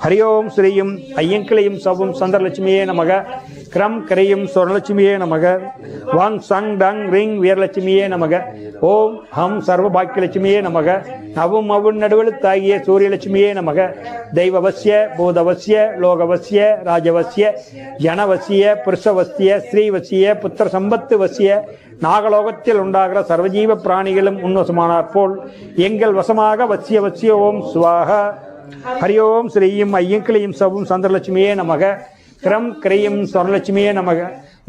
ஹரியோம் ஸ்ரீயும் ஐயங்கிளையும் சவும் சந்திரலட்சுமியே நமக. கிரம் கரையும் சொர்ணலட்சுமியே நமக. வாங் சங் டங் ரிங் வீரலட்சுமியே நமக. ஓம் ஹம் சர்வ பாக்கியலட்சுமியே நமக. நவும் அவுன் நடுவெழுத்தாகிய சூரியலட்சுமியே நமக. தெய்வவசிய பூதவசிய லோகவசிய ராஜவசிய ஜனவசிய புருஷவசிய ஸ்திரீவசிய புத்திர சம்பத்து வசிய நாகலோகத்தில் உண்டாகிற சர்வஜீவ பிராணிகளும் முன்வசமானார் போல் எங்கள் வசமாக வசிய வசிய ஓம் சுவாகா. ஹரியோம் ஸ்ரீயும் ஐயங்கிளையும் சவும் சந்திரலட்சுமியே நமக. கிரம் கிரையும் சொர்ணலட்சுமியே நமக.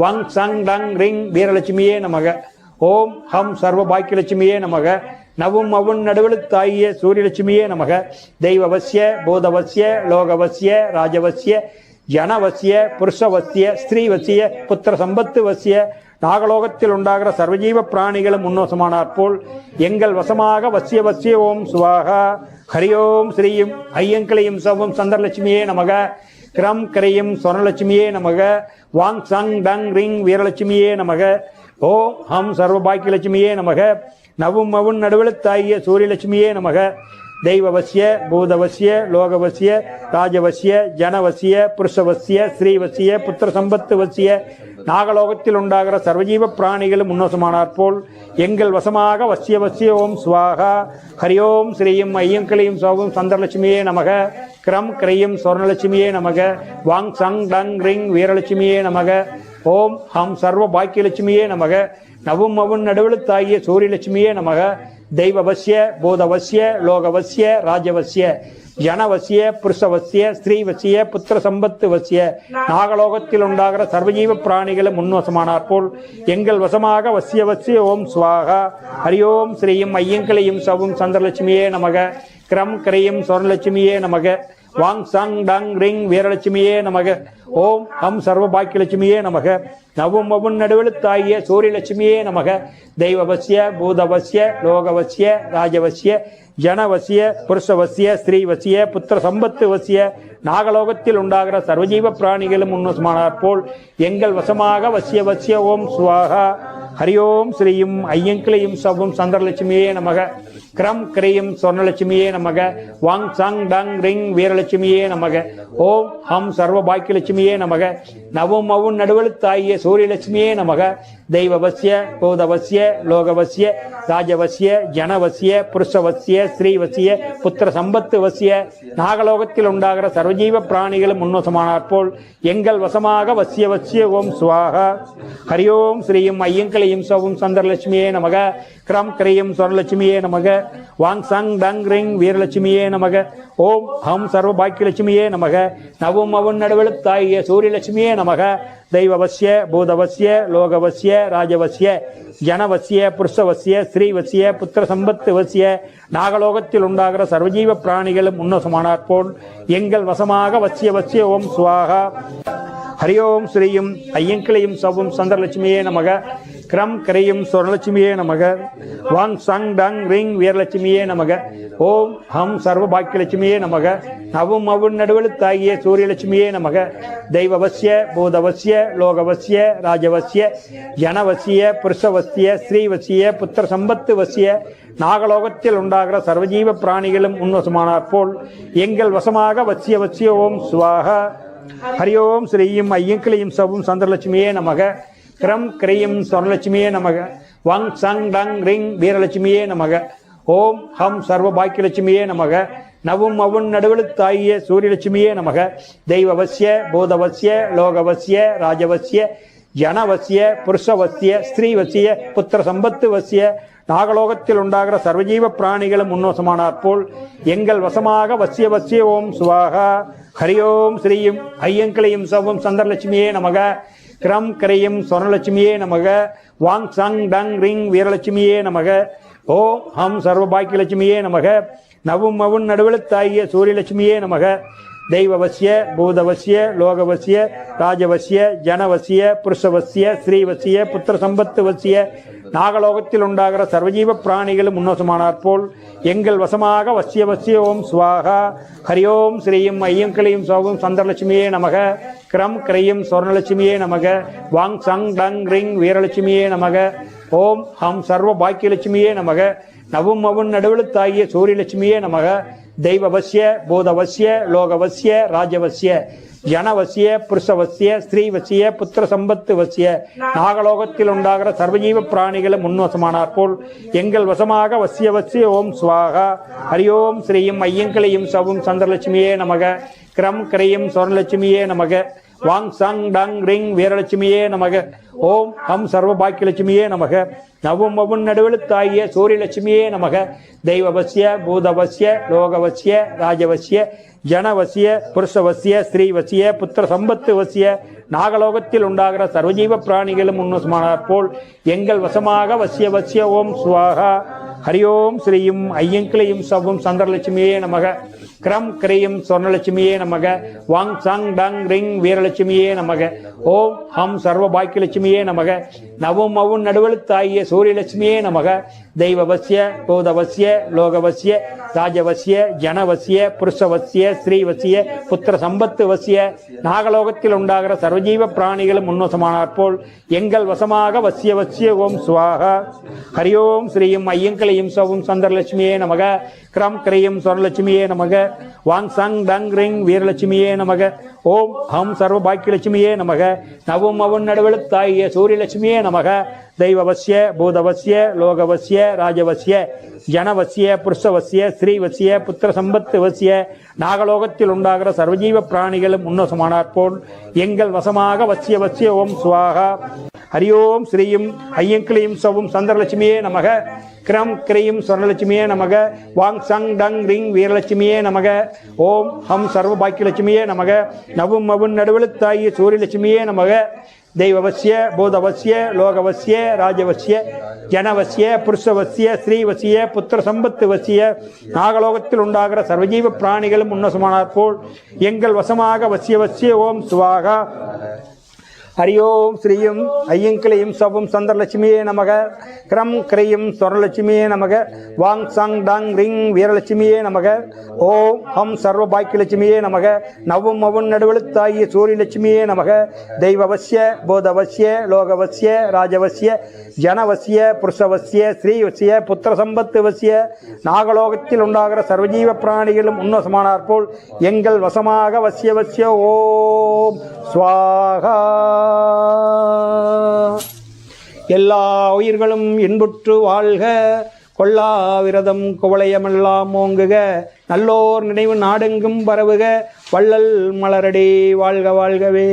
வாங் சங் டங் ரிங் வீரலட்சுமியே நமக. ஓம் ஹம் சர்வ பாக்கியலட்சுமியே நமக. நவும் அவுன் நடுவெழுத்தாகிய சூரியலட்சுமியே நமக. தெய்வவசிய பூதவசிய லோகவசிய ராஜவசிய ஜனவசிய புருஷவசிய ஸ்திரீவசிய புத்திர சம்பத்து வசிய நாகலோகத்தில் உண்டாகிற சர்வஜீவ பிராணிகளும் முன்னோசமானார் போல் எங்கள் வசமாக வசிய வசிய ஓம் சுவாகா. ஹரி ஓம் ஸ்ரீயும் ஐயங்கிளையும் சௌவம் சந்திரலட்சுமியே நமக. கிரம் கிரையும் சொர்ணலட்சுமியே நமக. வாங் சங் டங் ரிங் வீரலட்சுமியே நமக. ஓம் ஹம் சர்வ பாக்கியலட்சுமியே நமக. நவும் மவுன் நடுவெழுத்தாகிய சூரியலட்சுமியே நமக. தெய்வவசிய பூதவசிய லோகவசிய ராஜவசிய ஜனவசிய புருஷவசிய ஸ்ரீவசிய புத்திர சம்பத்து வசிய நாகலோகத்தில் உண்டாகிற சர்வஜீவ பிராணிகளும் முன்னோசமானார் போல் எங்கள் வசமாக வசிய வசிய ஓம் ஸ்வாகா. ஹரி ஓம் ஸ்ரீயும் ஐயங்கிளையும் சௌவம் சந்திரலட்சுமியே நமக. கிரம் கிரையும் சொர்ணலட்சுமியே நமக. வாங் சங் டங் ரிங் வீரலட்சுமியே நமக. ஓம் ஹம் சர்வ பாக்கியலட்சுமியே நமக. நவும் மவுன் நடுவெழுத்தாகிய சூரியலட்சுமியே நமக. தெய்வவசிய பூதவசிய லோகவசிய ராஜவசிய ஜனவசிய புருஷவசிய ஸ்ரீவசிய புத்திர சம்பத்து வசிய நாகலோகத்தில் உண்டாகிற சர்வஜீவ பிராணிகளும் முன்வசமானார் போல் எங்கள் வசமாக வசிய வசிய ஓம் ஸ்வாகா. ஹரி ஓம் ஸ்ரீயும் ஐயங்கிளையும் சவும் சந்திரலட்சுமியே நமக. கிரம் கிரையும் சொர்ணலட்சுமியே நமக. வாங் சங் டங் ரிங் வீரலட்சுமியே நமக. ஓம் ஹம் சர்வ பாக்கியலட்சுமியே நமக. நவும் மவுன் நடுவெழுத்தாகிய சூரியலட்சுமியே நமக. தெய்வவசிய பூதவசிய லோகவசிய ராஜவசிய ஜனவசிய புருஷவசிய ஸ்ரீவசிய புத்திர சம்பத்து வசிய நாகலோகத்தில் உண்டாகிற சர்வஜீவ பிராணிகளும் முன்வசமானார் போல் எங்கள் வசமாக வசிய வசிய ஓம் ஸ்வாகா. ஹரி ஓம் ஸ்ரீயும் ஐயங்கிளையும் சவும் சந்திரலட்சுமியே நமக. கிரம் கிரையும் சொர்ணலட்சுமியே நமக. வாங் சங் டங் ரிங் வீரலட்சுமியே நமக. ஓம் ஹம் சர்வ பாக்கியலட்சுமியே நமக. நவும் மவுன் நடுவெழுத்தாகிய சூரியலட்சுமியே நமக. தெய்வவசிய பூதவசிய லோகவசிய ராஜவசிய ஜனவசிய புருஷவசிய ஸ்ரீவசிய புத்திர சம்பத்து வசிய நாகலோகத்தில் உண்டாகிற சர்வஜீவ பிராணிகளும் முன்னோசமானார் போல் எங்கள் வசமாக வசிய வசிய ஓம் ஸ்வாகா. ஹரி ஓம் ஸ்ரீயும் ஐயங்கிளையும் சவும் சந்திரலட்சுமியே நமக. கிரம் கிரையும் சொர்ணலட்சுமியே நமக. வாங் சங் டங் ரிங் வீரலட்சுமியே நமக. ஓம் ஹம் சர்வ பாக்கியலட்சுமியே நமக. நவும் மவுன் நடுவெழுத்தாகிய சூரியலட்சுமியே நமக. தெய்வவசிய பூதவசிய லோகவசிய ராஜவசிய ஜனவசிய புருஷவசிய ஸ்ரீவசிய புத்திர சம்பத்து வசிய நாகலோகத்தில் உண்டாகிற சர்வஜீவ பிராணிகளும் முன்னோசமானார் போல் எங்கள் வசமாக வசிய வசிய ஓம் ஸ்வாகா. ஹரி ஓம் ஸ்ரீயும் ஐயங்கிளையும் சவும் சந்திரலட்சுமியே நமக. கிரம் கிரையும் சொர்ணலட்சுமியே நமக. வாங் சங் டங் ரிங் வீரலட்சுமியே நமக. ஓம் ஹம் சர்வ பாக்கியலட்சுமியே நமக. நவும் மவுன் நடுவெழுத்தாகிய சூரியலட்சுமியே நமக. தெய்வவசிய பூதவசிய லோகவசிய ராஜவசிய ஜனவசிய புருஷவசிய ஸ்ரீவசிய புத்திர சம்பத்து வசிய நாகலோகத்தில் உண்டாகிற சர்வஜீவ பிராணிகளும் முன்வசமானார் போல் எங்கள் வசமாக வசிய வசிய ஓம் ஸ்வாகா. ஹரி ஓம் ஸ்ரீயும் ஐயங்கிளையும் சவும் சந்திரலட்சுமியே நமக. கிரம் கிரையும் சொர்ணலட்சுமியே நமக. வாங் சங் டங் ரிங் வீரலட்சுமியே நமக. ஓம் ஹம் சர்வ பாக்கியலட்சுமியே நமக. நவும் மவுன் நடுவெழுத்தாகிய சூரியலட்சுமியே நமக. தெய்வவசிய பூதவசிய லோகவசிய ராஜவசிய ஜனவசிய புருஷவசிய ஸ்திரீவசிய புத்திர சம்பத்து வசிய நாகலோகத்தில் உண்டாகிற சர்வஜீவ பிராணிகளும் முன்னோசமானார் போல் எங்கள் வசமாக வசிய வசிய ஓம் சுவாகா. ஹரி ஓம் ஸ்ரீயும் ஐயங்கிளையும் சவும் சந்திரலட்சுமியே நமக. கிரம் கிரையும் சொர்ணலட்சுமியே நமக. வாங் சங் டங் ரிங் வீரலட்சுமியே நமக. ஓம் ஹம் சர்வ பாக்கியலட்சுமியே நமக. நவும் மவுன் நடுவெழுத்தாகிய சூரியலட்சுமியே நமக. தெய்வவசிய பூதவசிய லோகவசிய ராஜவசிய ஜனவசிய புருஷவசிய ஸ்ரீவசிய புத்திர சம்பத்து வசிய நாகலோகத்தில் உண்டாகிற சர்வஜீவ பிராணிகளும் முன்னோசமானார் போல் எங்கள் வசமாக வசிய வசிய ஓம் ஸ்வாகா. ஹரி ஓம் ஸ்ரீயும் ஐயங்கிளையும் சவும் சந்திரலட்சுமியே நமக. கிரம் கிரையும் சொர்ணலட்சுமியே நமக. வாங் சங் டங் ரிங் வீரலட்சுமியே நமக. ஓம் ஹம் சர்வ பாக்கியலட்சுமியே நமக. நவும் மவுன் நடுவெழுத்தாகிய சூரியலட்சுமியே நமக. தெய்வவசிய பூதவசிய லோகவசிய ராஜவசிய ஜனவசிய புருஷவசிய ஸ்திரீவசிய புத்திர சம்பத்து வசிய நாகலோகத்தில் உண்டாகிற சர்வஜீவ பிராணிகளும் முன்வசமானார் போல் எங்கள் வசமாக வசிய வசிய ஓம் ஸ்வாகா. ஹரி ஓம் ஸ்ரீயும் ஐயங்கிளையும் சவும் சந்திரலட்சுமியே நமக. கிரம் கிரையும் சொர்ணலட்சுமியே நமக. வாங் சங் டங் ரிங் வீரலட்சுமியே நமக. ஓம் ஹம் சர்வ பாக்கியலட்சுமியே நமக. நவும் மவுன் நடுவெழுத்தாகிய சூரியலட்சுமியே நமக. தெய்வவசிய பூதவசிய லோகவசிய ராஜவசிய ஜனவசிய புருஷவசிய ஸ்திரீவசிய புத்திர சம்பத்து வசிய நாகலோகத்தில் உண்டாகிற சர்வஜீவ பிராணிகளும் முன்னோசமானார் போல் எங்கள் வசமாக வசிய வசிய ஓம் ஸ்வாகா. ஹரி ஓம் ஸ்ரீயும் ஐயங்கிளையும் சவும் சந்திரலட்சுமியே நமக. கிரம் கிரையும் சொர்ணலட்சுமியே நமக. வாங் சங் டங் ரிங் வீரலட்சுமியே நமக. ஓம் ஹம் சர்வ பாக்கியலட்சுமியே நமக. நவும் மவுன் நடுவெழுத்தாகிய சூரியலட்சுமியே நமக தெய்வவசிய பூதவசிய லோகவசிய ராஜவசிய ஜனவசிய புருஷவசிய ஸ்ரீவசிய புத்திர சம்பத்து வசிய நாகலோகத்தில் உண்டாகிற சர்வஜீவ பிராணிகளும் உன்னசமானார் போல் எங்கள் வசமாக வசிய வசிய ஓம் சுவாகா ஹரியோம் ஸ்ரீயும் ஐயங்களையும் சவும் சந்திரலட்சுமியே நமக கிரம் கிரையும் சொர்ணலட்சுமியே நமக வாங் சங் டங் ரிங் வீரலட்சுமியே நமக ஓம் ஹம் சர்வ பாக்கியலட்சுமியே நமக நவும் அவன் நடுவெழுத்தாகிய சூரியலட்சுமியே நமக தெய்வவசிய பூதவசிய லோகவசிய ராஜவசிய ஜனவசிய புருஷவசிய ஸ்ரீவசிய புத்திர சம்பத்து வசிய நாகலோகத்தில் உண்டாகிற சர்வஜீவ பிராணிகளும் உன்னசமானார் போல் எங்கள் வசமாக வசிய வசிய ஓம் சுவாகா ஹரியோம் ஸ்ரீயும் ஐயங்கிளியும் சவும் சந்திரலட்சுமியே நமக கிரம் கிரையும் சொர்ணலட்சுமியே நமக வாங் சங் டங் ரிங் வீரலட்சுமியே நமக ஓம் ஹம் சர்வ பாக்கியலட்சுமியே நமக நவும் அவன் நடுவெழுத்தாகிய சூரியலட்சுமியே நமக தெய்வவசிய பூதவசிய லோகவசிய ராஜவசிய ஜனவசிய புருஷவசிய ஸ்ரீவசிய புத்திர சம்பத்து வசிய நாகலோகத்தில் உண்டாகிற சர்வஜீவ பிராணிகளும் உன்னசமானார் போல் எங்கள் வசமாக வசிய வசிய ஓம் சுவாகா ஹரியோம் ஸ்ரீயும் ஐயங்கிளையும் சவும் சந்திரலட்சுமியே நமக கிரம் கிரையும் சொர்ணலட்சுமியே நமக வாங் சங் டங் ரிங் வீரலட்சுமியே நமக ஓம் ஹம் சர்வ பாக்கியலட்சுமியே நமக நவும் அவன் நடுவெழுத்தாகிய சூரியலட்சுமியே நமக தெய்வவசிய பூதவசிய லோகவசிய ராஜவசிய ஜனவசிய புருஷவசிய ஸ்ரீவசிய புத்திர சம்பத்து வசிய நாகலோகத்தில் உண்டாகிற சர்வஜீவ பிராணிகளும் உன்னசமானார் போல் எங்கள் வசமாக வசிய வசிய ஓம் ஸ்வாகா எல்லா உயிர்களும் இன்புற்று வாழ்க கொல்லா விரதம் குவளையமெல்லாம் ஓங்குக நல்லோர் நினைவு நாடெங்கும் பரவுக வள்ளல் மலரடி வாழ்க வாழ்கவே.